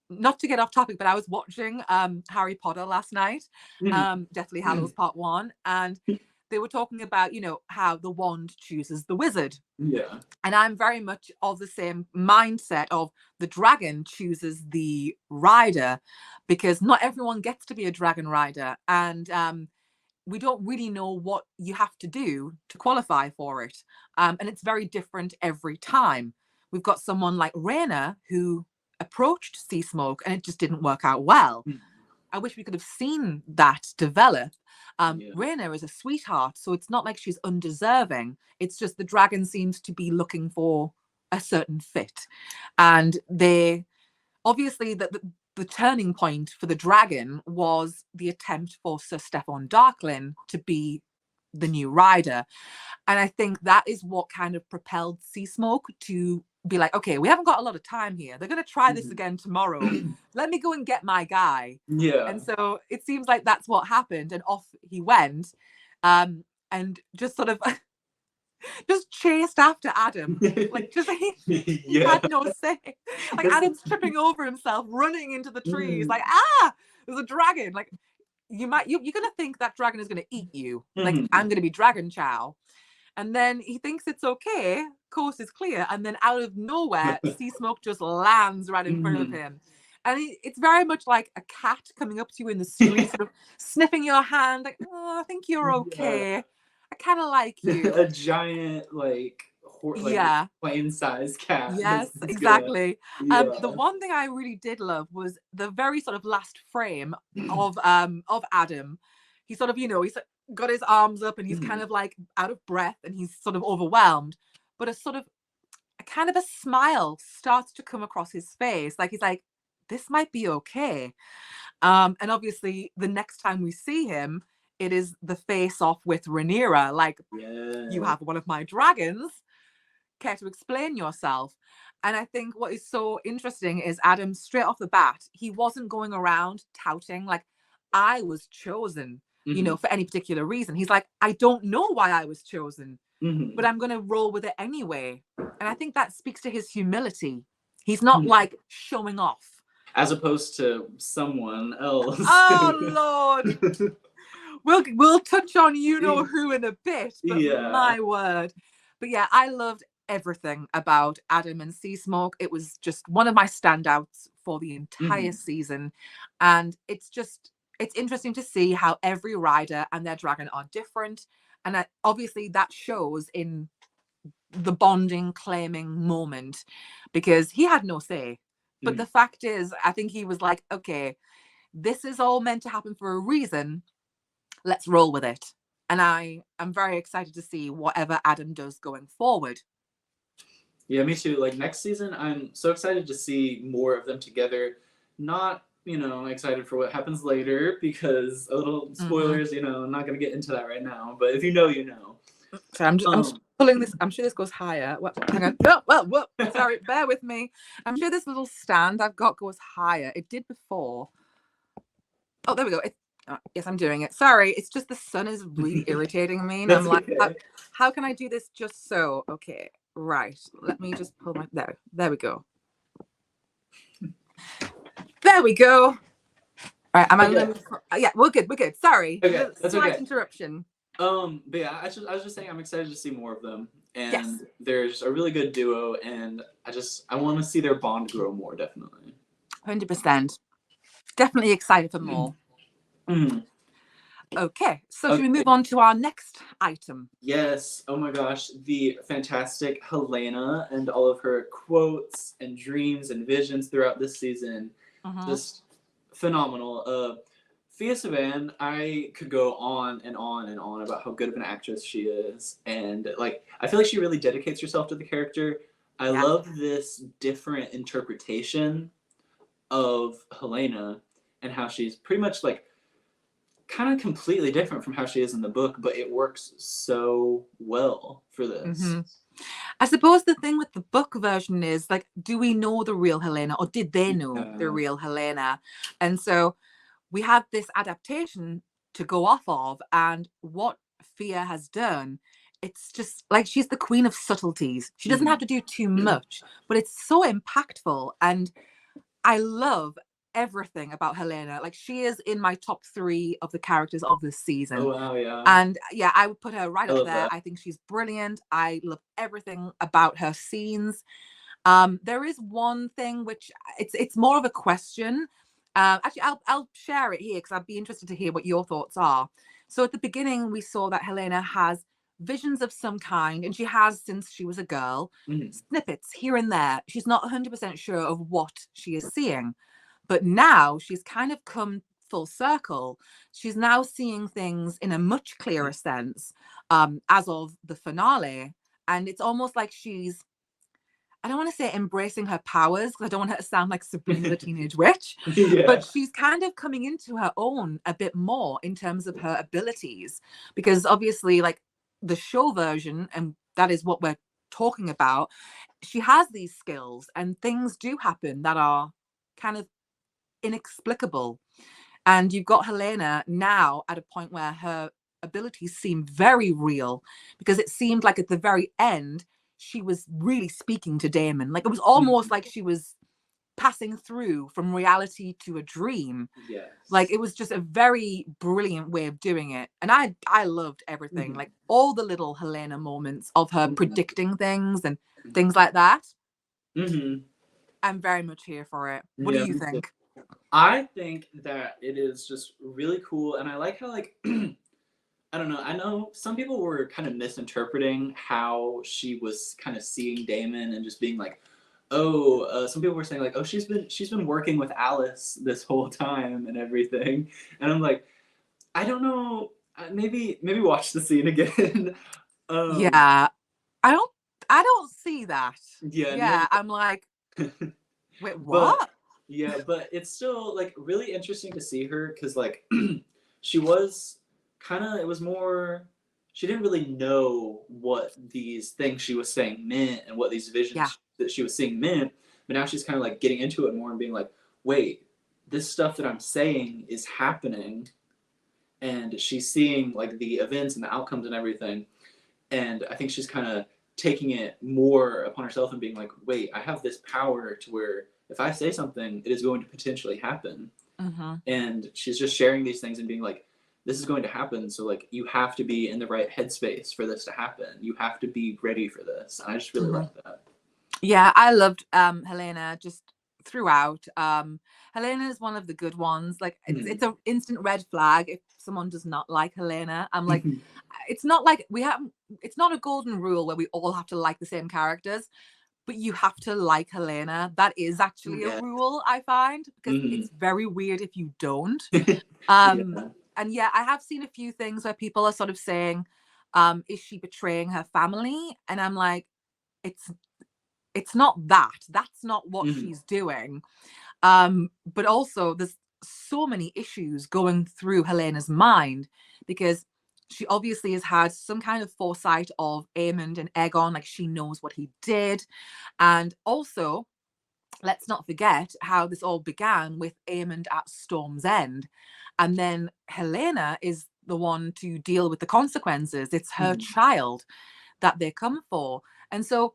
not to get off topic, but I was watching Harry Potter last night, Mhm. Deathly Hallows Part 1, and they were talking about, how the wand chooses the wizard. Yeah. And I'm very much of the same mindset of the dragon chooses the rider because not everyone gets to be a dragon rider. And we don't really know what you have to do to qualify for it. And it's very different every time. We've got someone like Raina who approached Sea Smoke and it just didn't work out well. Mhm. I wish we could have seen that develop. Yeah. Raina is a sweetheart, so it's not like she's undeserving. It's just the dragon seems to be looking for a certain fit. And they obviously the turning point for the dragon was the attempt for Sir Stefan Darklin to be the new rider. And I think that is what kind of propelled Sea Smoke to be like, okay, we haven't got a lot of time here. They're going to try this Mhm. again tomorrow. Let me go and get my guy. Yeah. And so it seems like that's what happened. And off he went, and just sort of just chased after Adam. Like, just he Yeah. had no say. Like, It's Adam's tripping over himself, running into the trees. Mhm. Like, there's a dragon. Like, you're gonna think that dragon is gonna eat you. Like, Mhm. I'm gonna be dragon chow. And then he thinks it's okay, course is clear, and then out of nowhere, Sea Smoke just lands right in front of Mhm. him. And it's very much like a cat coming up to you in the street, sort of sniffing your hand, like, oh, I think you're Yeah. okay. I kind of like you. A giant like Yeah. plain size cat. Yes, That's good. exactly. Yeah. The one thing I really did love was the very sort of last frame of Adam. He sort of, he's got his arms up and he's kind Mhm. of like out of breath and he's sort of overwhelmed. But a kind of a smile starts to come across his face. Like he's like, this might be okay. And obviously the next time we see him, it is the face off with Rhaenyra. Like, you Yeah. have one of my dragons. Care to explain yourself? And I think what is so interesting is Adam, straight off the bat, he wasn't going around touting like I was chosen, Mhm. for any particular reason. He's like, I don't know why I was chosen, Mhm. but I'm going to roll with it anyway. And I think that speaks to his humility. He's not Mhm. like showing off. As opposed to someone else. Oh Lord. We'll touch on who in a bit, but Yeah. my word. But yeah, I loved everything about Adam and Sea Smoke. It was just one of my standouts for the entire season. And it's interesting to see how every rider and their dragon are different. And obviously that shows in the bonding, claiming moment, because he had no say. But the fact is, I think he was like, okay, this is all meant to happen for a reason. Let's roll with it. And I am very excited to see whatever Adam does going forward. Yeah, me too. Like next season, I'm so excited to see more of them together. Not, excited for what happens later because a little spoilers, I'm not gonna get into that right now. But if you know, you know. So I'm just pulling this. I'm sure this goes higher. Hang on. Oh, well, sorry, bear with me. I'm sure this little stand I've got goes higher. It did before. Oh, there we go. Yes, I'm doing it. Sorry, it's just the sun is really irritating me. And That's I'm like, okay. how can I do this just so? Okay, right. Let me just pull there we go. There we go. All right, am I Okay. yeah, we're good. Sorry. Okay, that's Slight okay. interruption. But yeah, I was just saying I'm excited to see more of them, Yes. and there's a really good duo, and I want to see their bond grow more, definitely. 100%. Definitely excited for more. Okay, so should we move on to our next item? Yes. Oh my gosh, the fantastic Helena and all of her quotes and dreams and visions throughout this season, just phenomenal. Fia Savan, I could go on and on and on about how good of an actress she is, and like I feel like she really dedicates herself to the character. I love this different interpretation of Helena and how she's pretty much like kind of completely different from how she is in the book, but it works so well for this. I suppose the thing with the book version is like, do we know the real Helena, or did they know the real Helena? And so we have this adaptation to go off of, and what Fia has done, it's just like she's the queen of subtleties. She doesn't have to do too much, but it's so impactful. And I love everything about Helena. Like, she is in my top 3 of the characters of this season. Oh wow, yeah. And yeah, I would put her right up there. That. I think she's brilliant. I love everything about her scenes. There is one thing which it's more of a question. Actually, I'll share it here because I'd be interested to hear what your thoughts are. So at the beginning, we saw that Helena has visions of some kind, and she has since she was a girl. Snippets here and there. She's not 100% sure of what she is seeing, but now she's kind of come full circle. She's now seeing things in a much clearer sense, as of the finale, and it's almost like she's, I don't want to say embracing her powers because I don't want her to sound like Sabrina the Teenage Witch, but she's kind of coming into her own a bit more in terms of her abilities, because obviously, like the show version, and that is what we're talking about, she has these skills and things do happen that are kind of inexplicable. And you've got Helena now at a point where her abilities seem very real, because it seemed like at the very end, she was really speaking to Damon. Like, it was almost like she was passing through from reality to a dream. Yes. Like, it was just a very brilliant way of doing it. And I loved everything. Like, all the little Helena moments of her predicting things and things like that. I'm very much here for it. What do you think? I think that it is just really cool, and I like how like I don't know. I know some people were kind of misinterpreting how she was kind of seeing Damon and just being like, oh, some people were saying like, oh, she's been working with Alice this whole time and everything, and I'm like, I don't know. Maybe watch the scene again. um, Yeah, I don't I don't see that. yeah, no, Yeah, I'm like, wait, but what? yeah, but it's still like really interesting to see her because like she was kind of, it was more, she didn't really know what these things she was saying meant and what these Yeah. visions that she was seeing meant, but now she's kind of like getting into it more and being like, wait, this stuff that I'm saying is happening, and she's seeing like the events and the outcomes and everything, and I think she's kind of taking it more upon herself and being like, wait, I have this power to where if I say something, it is going to potentially happen. Mm-hmm. And she's just sharing these things and being like, this is going to happen. So like, you have to be in the right headspace for this to happen. You have to be ready for this. And I just really Mm-hmm. like that. Yeah, I loved Helena just throughout. Helena is one of the good ones. Like it's a instant red flag if someone does not like Helena. I'm like, it's not like we have, it's not a golden rule where we all have to like the same characters, but you have to like Helena. That is actually a Yeah. rule, I find, because Mm. it's very weird if you don't. Yeah. And yeah, I have seen a few things where people are sort of saying, is she betraying her family? And I'm like, it's it's not that. That's not what Mm. she's doing. But also there's so many issues going through Helena's mind because she obviously has had some kind of foresight of Aemond and Aegon, like she knows what he did. And also, let's not forget how this all began with Aemond at Storm's End. And then Helena is the one to deal with the consequences. It's her Mm. child that they come for. And so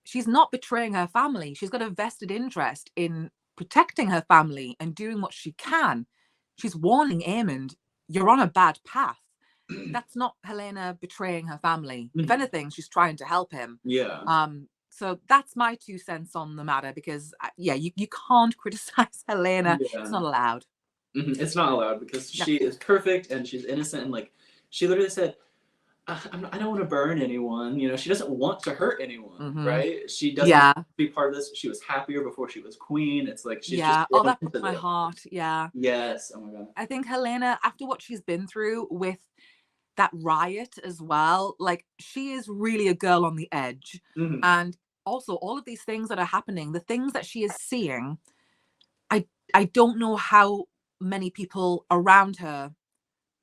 she's not betraying her family. She's got a vested interest in protecting her family and doing what she can. She's warning Aemond, you're on a bad path. That's not Helena betraying her family. If Mm. anything, she's trying to help him. Yeah. So that's my 2 cents on the matter because, yeah, you can't criticize Helena. It's Yeah. not allowed. It's not allowed because No. she is perfect and she's innocent, and like she literally said, I don't want to burn anyone. You know, she doesn't want to hurt anyone, Mm-hmm. right? She doesn't want Yeah. to be part of this. She was happier before she was queen. It's like she's just Yeah. Oh, thrown that into broke my this. heart. Yeah. Yes. Oh my god. I think Helena, after what she's been through with that riot as well, like she is really a girl on the edge. Hmm. And also all of these things that are happening, the things that she is seeing, I I don't know how many people around her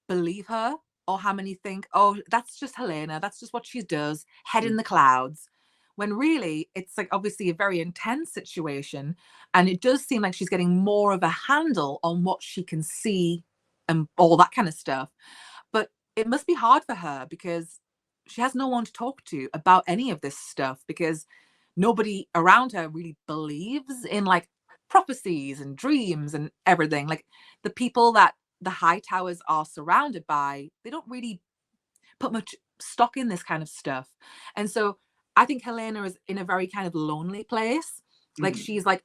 believe her or how many think, oh, that's just Helena, that's just what she does, head in the clouds. When really it's like obviously a very intense situation. And it does seem like she's getting more of a handle on what she can see and all that kind of stuff. But it must be hard for her because she has no one to talk to about any of this stuff because nobody around her really believes in like prophecies and dreams and everything. Like the people that the high towers are surrounded by, they don't really put much stock in this kind of stuff. And so I think Helena is in a very kind of lonely place. Like Hmm. she's like,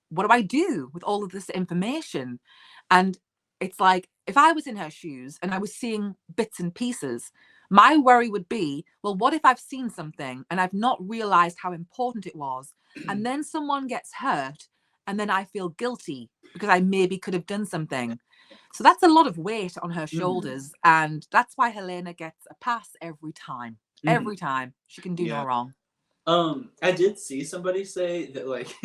what do I do with all of this information? And it's like, if I was in her shoes and I was seeing bits and pieces, my worry would be, well, what if I've seen something and I've not realized how important it was? And then someone gets hurt and then I feel guilty because I maybe could have done something. So that's a lot of weight on her Hmm. shoulders. And that's why Helena gets a pass every time. Hmm. Every time. She can do no Yeah. wrong. I did see somebody say that like,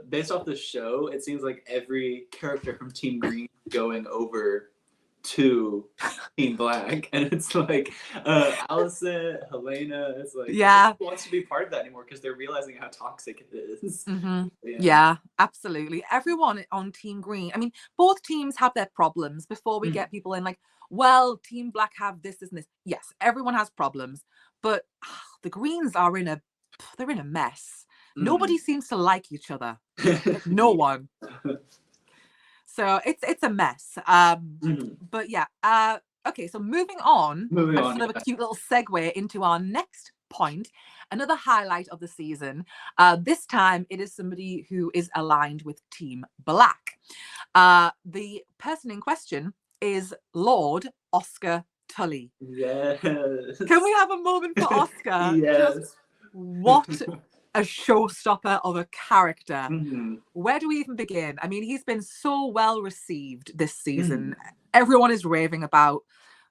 based off the show, it seems like every character from Team Green is going over to Team Black, and it's like, Allison, Helena. It's like nobody Yeah. wants to be part of that anymore because they're realizing how toxic it is. Mm-hmm. Yeah. Yeah, absolutely. Everyone on Team Green. I mean, both teams have their problems before we Mhm. get people in like, well, Team Black have this, this, and this. Yes, everyone has problems, but the Greens are they're in a mess. Mhm. Nobody seems to like each other. Like no Yeah. one. So it's a mess. Mhm. But yeah. Okay, so moving on, Moving I just on. sort of a cute little segue into our next point. Another highlight of the season. This time it is somebody who is aligned with Team Black. The person in question is Lord Oscar Tully. Yes. Can we have a moment for Oscar? Yes. Just what a showstopper of a character. Mm-hmm. Where do we even begin? I mean, he's been so well received this season. Mm-hmm. Everyone is raving about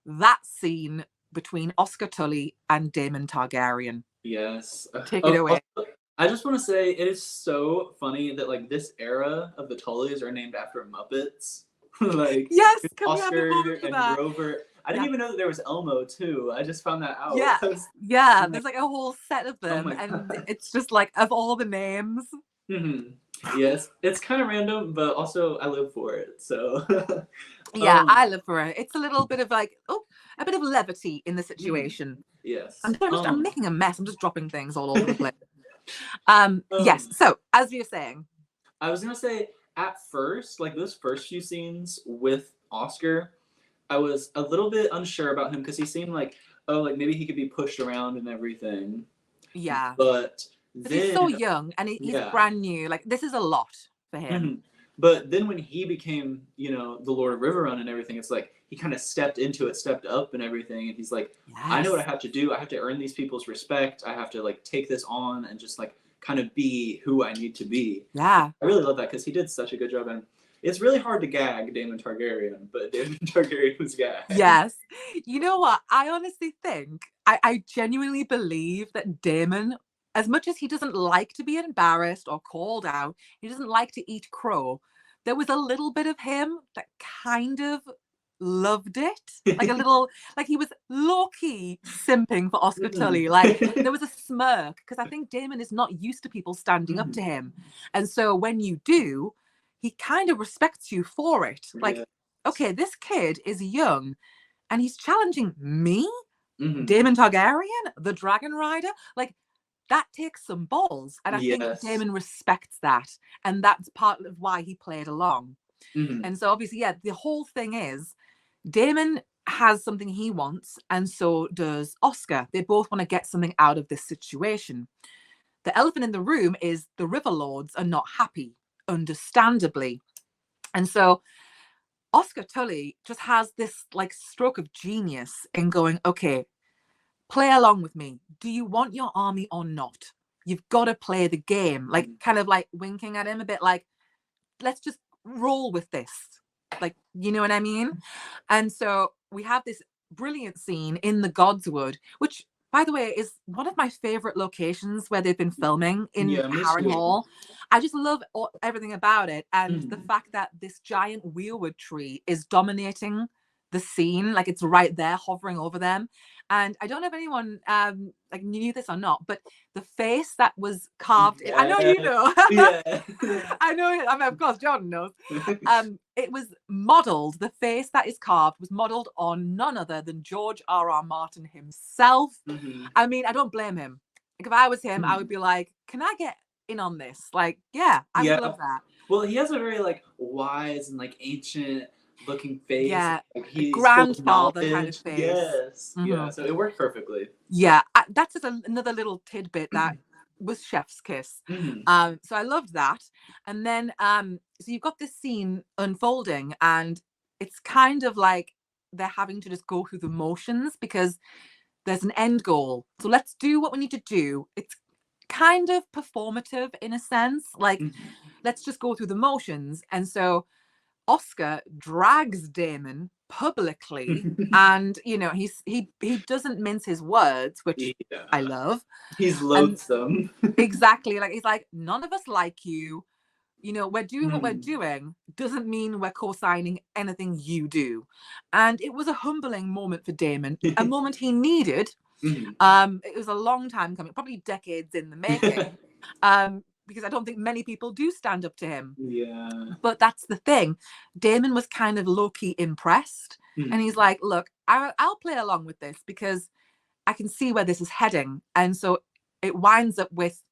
that scene between Oscar Tully and Daemon Targaryen. Yes. Take it away. Also, I just want to say it is so funny that like this era of the Tullys are named after Muppets. Like Yes, can we have a Oscar moment for and that? Grover. I didn't even know that there was Elmo too. I just found that out. Yeah, yeah. There's like a whole set of Oh them, my and God. it's just like of all the names. Mm-hmm. Yes, it's kind of random, but also I live for it. So Yeah, I live for it. It's a little bit of like, oh, a bit of levity in the mhm. situation. Yes. I'm making a mess. I'm just dropping things all over the place. Yes. Um, So as you're saying, I was gonna say at first, like those first few scenes with Oscar, I was a little bit unsure about him because he seemed like, oh, like maybe he could be pushed around and everything. yeah, But because he's so then, young and he's yeah. brand new. Like this is a lot for him. Mhm. But then when he became, you know, the Lord of Riverrun and everything, it's like he kind of stepped into it, stepped up and everything, and he's like, I know what I Yes. have to do. I have to earn these people's respect. I have to like take this on and just like kind of be who I need to be. Yeah. I really love that because he did such a good job, and it's really hard to gag Daemon Targaryen, but Daemon Targaryen was gagged. Yes. You know what? I honestly think I genuinely believe that Damon, as much as he doesn't like to be embarrassed or called out, he doesn't like to eat crow. There was a little bit of him that kind of loved it. Like a little, like he was low-key simping for Oscar Tully. Like there was a smirk because I think Damon is not used to people standing up to him. And so when you do, he kind of respects you for it. Like, Yeah. okay, this kid is young and he's challenging me, Mhm. Daemon Targaryen, the Dragon Rider. Like, that takes some balls. And I think Yes. Daemon respects that. And that's part of why he played along. Mhm. And so, obviously, yeah, the whole thing is Daemon has something he wants, and so does Oscar. They both want to get something out of this situation. The elephant in the room is the River Lords are not happy, understandably. And so Oscar Tully just has this like stroke of genius in going, okay, play along with me. Do you want your army or not? You've got to play the game, like kind of like winking at him a bit like, let's just roll with this. Like, you know what I mean? And so we have this brilliant scene in the Godswood, which, by the way, is one of my favorite locations where they've been filming in Yeah, me too. Harrenhal. I just love everything about it. And the Mhm. fact that this giant weirwood tree is dominating the scene, like it's right there hovering over them. And I don't know if anyone like knew this or not, but the face that was carved in, I know you know. Yeah. I know, I mean, of course, Jordan knows. It was modeled, the face that is carved was modeled on none other than George R.R. Martin himself. Mhm. I mean, I don't blame him. Like, if I was him, I would Mhm. be like, can I get in on this? Like, yeah, I would Yeah. love that. Well, he has a very like wise and like ancient looking face. Yeah, Like a he's full of grandfather kind of knowledge. face. Yes. Yeah. Mhm. So it worked perfectly. Yeah, that's just another little tidbit that was chef's kiss. Mhm. So I loved that. And then so you've got this scene unfolding and it's kind of like they're having to just go through the motions because there's an end goal. So let's do what we need to do. It's kind of performative in a sense. Like, Mhm. let's just go through the motions. And so Oscar drags Damon publicly, and you know he doesn't mince his words, which Yeah. I love. He's And loathsome. exactly, like he's like, none of us like you. You know, we're doing what we're Mhm. doing doesn't mean we're co-signing anything you do. And it was a humbling moment for Damon, a moment he needed. Mhm. It was a long time coming, probably decades in the making. Because I don't think many people do stand up to him. Yeah. But that's the thing. Damon was kind of low-key impressed. And he's Mhm. like, look, I'll play along with this because I can see where this is heading. And so it winds up with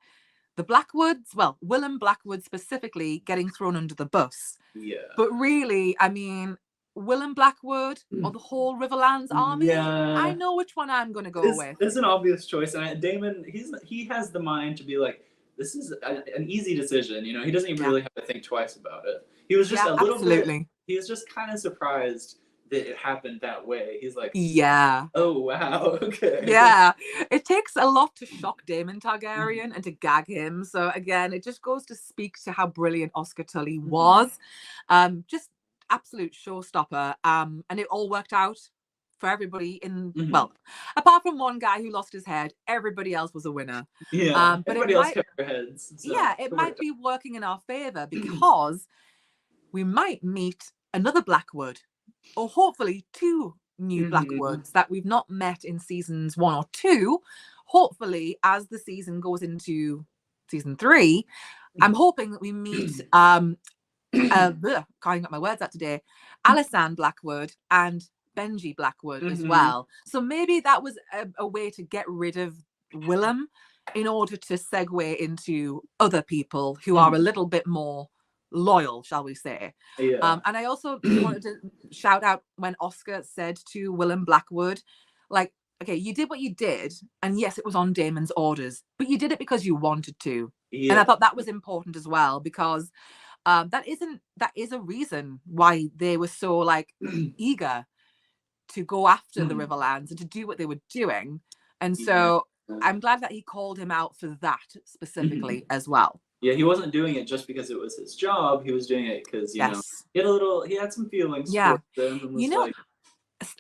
the Blackwoods, well, Willem Blackwood specifically getting thrown under the bus. Yeah. But really, I mean, Willem Blackwood or the whole Riverlands army, I Yeah. know which one I'm going to go with. It's an obvious choice, and Damon, he has the mind to be like, this is an easy decision. You know, he doesn't even Yeah. really have to think twice about it. He was just Yeah, a little bit. absolutely. He was just kind of surprised that it happened that way. He's like, Yeah. oh wow, okay. Yeah, it takes a lot to shock Daemon Targaryen and to gag him. So again, it just goes to speak to how brilliant Oscar Tully was. Just absolute showstopper. And it all worked out for everybody well, apart from one guy who lost his head, everybody else was a winner. Yeah, But everybody else kept their heads. So yeah, it might be working in our favor because we might meet another Blackwood, or hopefully two new Blackwoods that we've not met in seasons 1 or 2. Hopefully, as the season goes into season 3, I'm hoping that we meet can't get my words out today, Alysanne Blackwood and Benji Blackwood as well. So maybe that was a way to get rid of Willem in order to segue into other people who are a little bit more loyal, shall we say. Yeah. And I also wanted to shout out when Oscar said to Willem Blackwood, like, okay, you did what you did, and yes, it was on Daemon's orders, but you did it because you wanted to. Yeah. And I thought that was important as well, because that is a reason why they were so like eager to go after the Riverlands and to do what they were doing. And so I'm glad that he called him out for that specifically as well. Yeah, he wasn't doing it just because it was his job. He was doing it because, you know, he had some feelings for them. And was you know,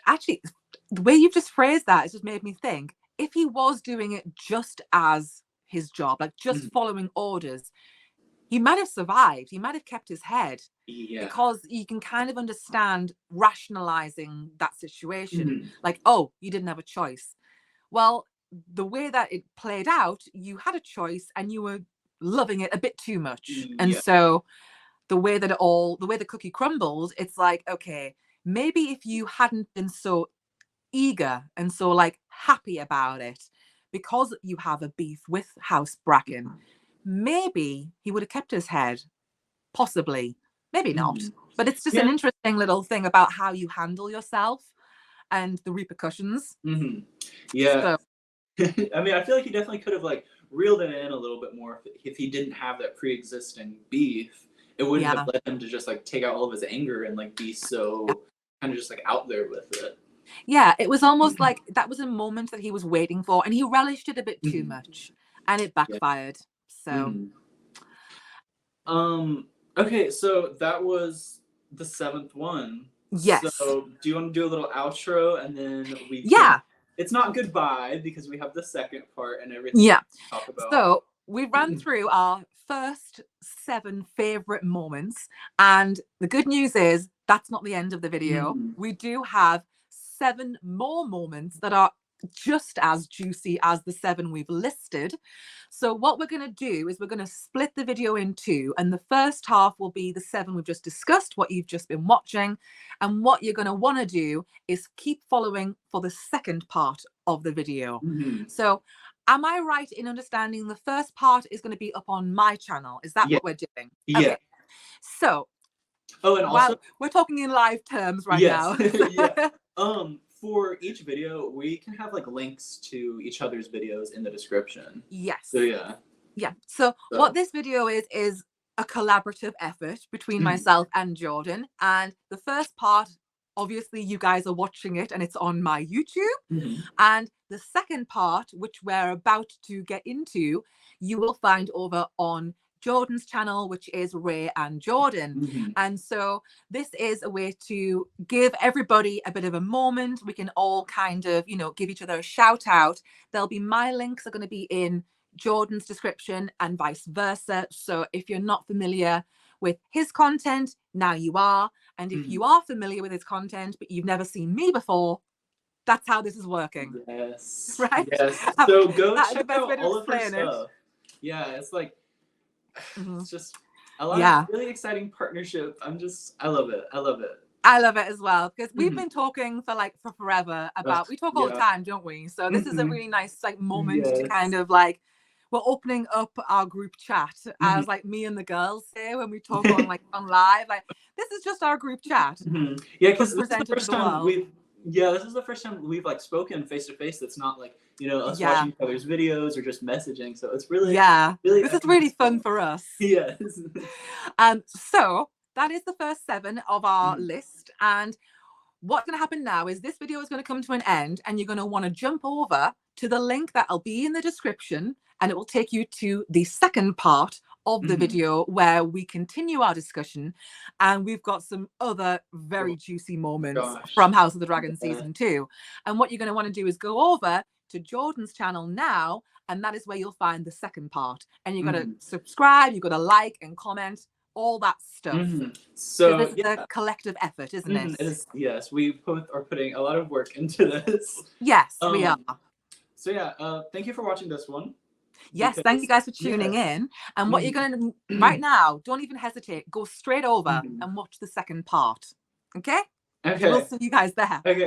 actually, the way you've just phrased that, it just made me think, if he was doing it just as his job, like just following orders, he might have survived. He might have kept his head. Because you can kind of understand rationalizing that situation. Like, oh, you didn't have a choice. Well, the way that it played out, you had a choice and you were loving it a bit too much. And so the way the cookie crumbled, it's like, okay, maybe if you hadn't been so eager and so like happy about it because you have a beef with House Bracken, maybe he would have kept his head. Possibly, maybe not. But it's just an interesting little thing about how you handle yourself and the repercussions. Yeah. So. I mean, I feel like he definitely could have like reeled it in a little bit more if he didn't have that pre-existing beef. It wouldn't have led him to just like take out all of his anger and like be so kind of just like out there with it. Yeah, it was almost like that was a moment that he was waiting for, and he relished it a bit too much, and it backfired. So, okay, so that was the 7th one. Yes. So do you want to do a little outro and then we can... It's not goodbye because we have the second part and everything to talk about. So we ran through our first 7 favorite moments, and the good news is that's not the end of the video. We do have 7 more moments that are just as juicy as the 7 we've listed. So what we're going to do is we're going to split the video in 2, and the first half will be the 7 we've just discussed, what you've just been watching, and what you're going to want to do is keep following for the second part of the video. So am I right in understanding the first part is going to be up on my channel? Is that what we're doing? Okay. So and also we're talking in live terms right now. For each video, we can have like links to each other's videos in the description. Yes. So So what this video is a collaborative effort between myself and Jordan. And the first part, obviously you guys are watching it and it's on my YouTube. And the second part, which we're about to get into, you will find over on Jordan's channel, which is Ray and Jordan. And so this is a way to give everybody a bit of a moment. We can all kind of, you know, give each other a shout out. There'll be my links are going to be in Jordan's description and vice versa. So if you're not familiar with his content, now you are. And if you are familiar with his content, but you've never seen me before, that's how this is working. Yes. Right? Yes. So go check out all of her stuff. Yeah, it's like, it's just a lot of really exciting partnership. I love it. I love it. I love it as well, because we've been talking for forever about, we talk all the time, don't we? So this is a really nice like moment to kind of like, we're opening up our group chat as like me and the girls say when we talk on like on live, like this is just our group chat. Yeah, because this is the first time this is the first time we've like spoken face to face. That's not like, you know, us watching each other's videos or just messaging. So it's really this is really fun for us. Yes. So that is the first 7 of our list, and what's going to happen now is this video is going to come to an end, and you're going to want to jump over to the link that'll be in the description, and it will take you to the second part of the video where we continue our discussion, and we've got some other very juicy moments from House of the Dragon season 2. And what you're going to want to do is go over to Jordan's channel now, and that is where you'll find the second part. And you've got to subscribe, you've got to like and comment, all that stuff. So this is a collective effort, isn't it? It is, yes, we both are putting a lot of work into this. Yes, we are. So yeah, thank you for watching this one. Yes, thank you guys for tuning in. And what you're going to do right now, don't even hesitate. Go straight over and watch the second part. Okay? Okay. We'll see you guys there. Okay.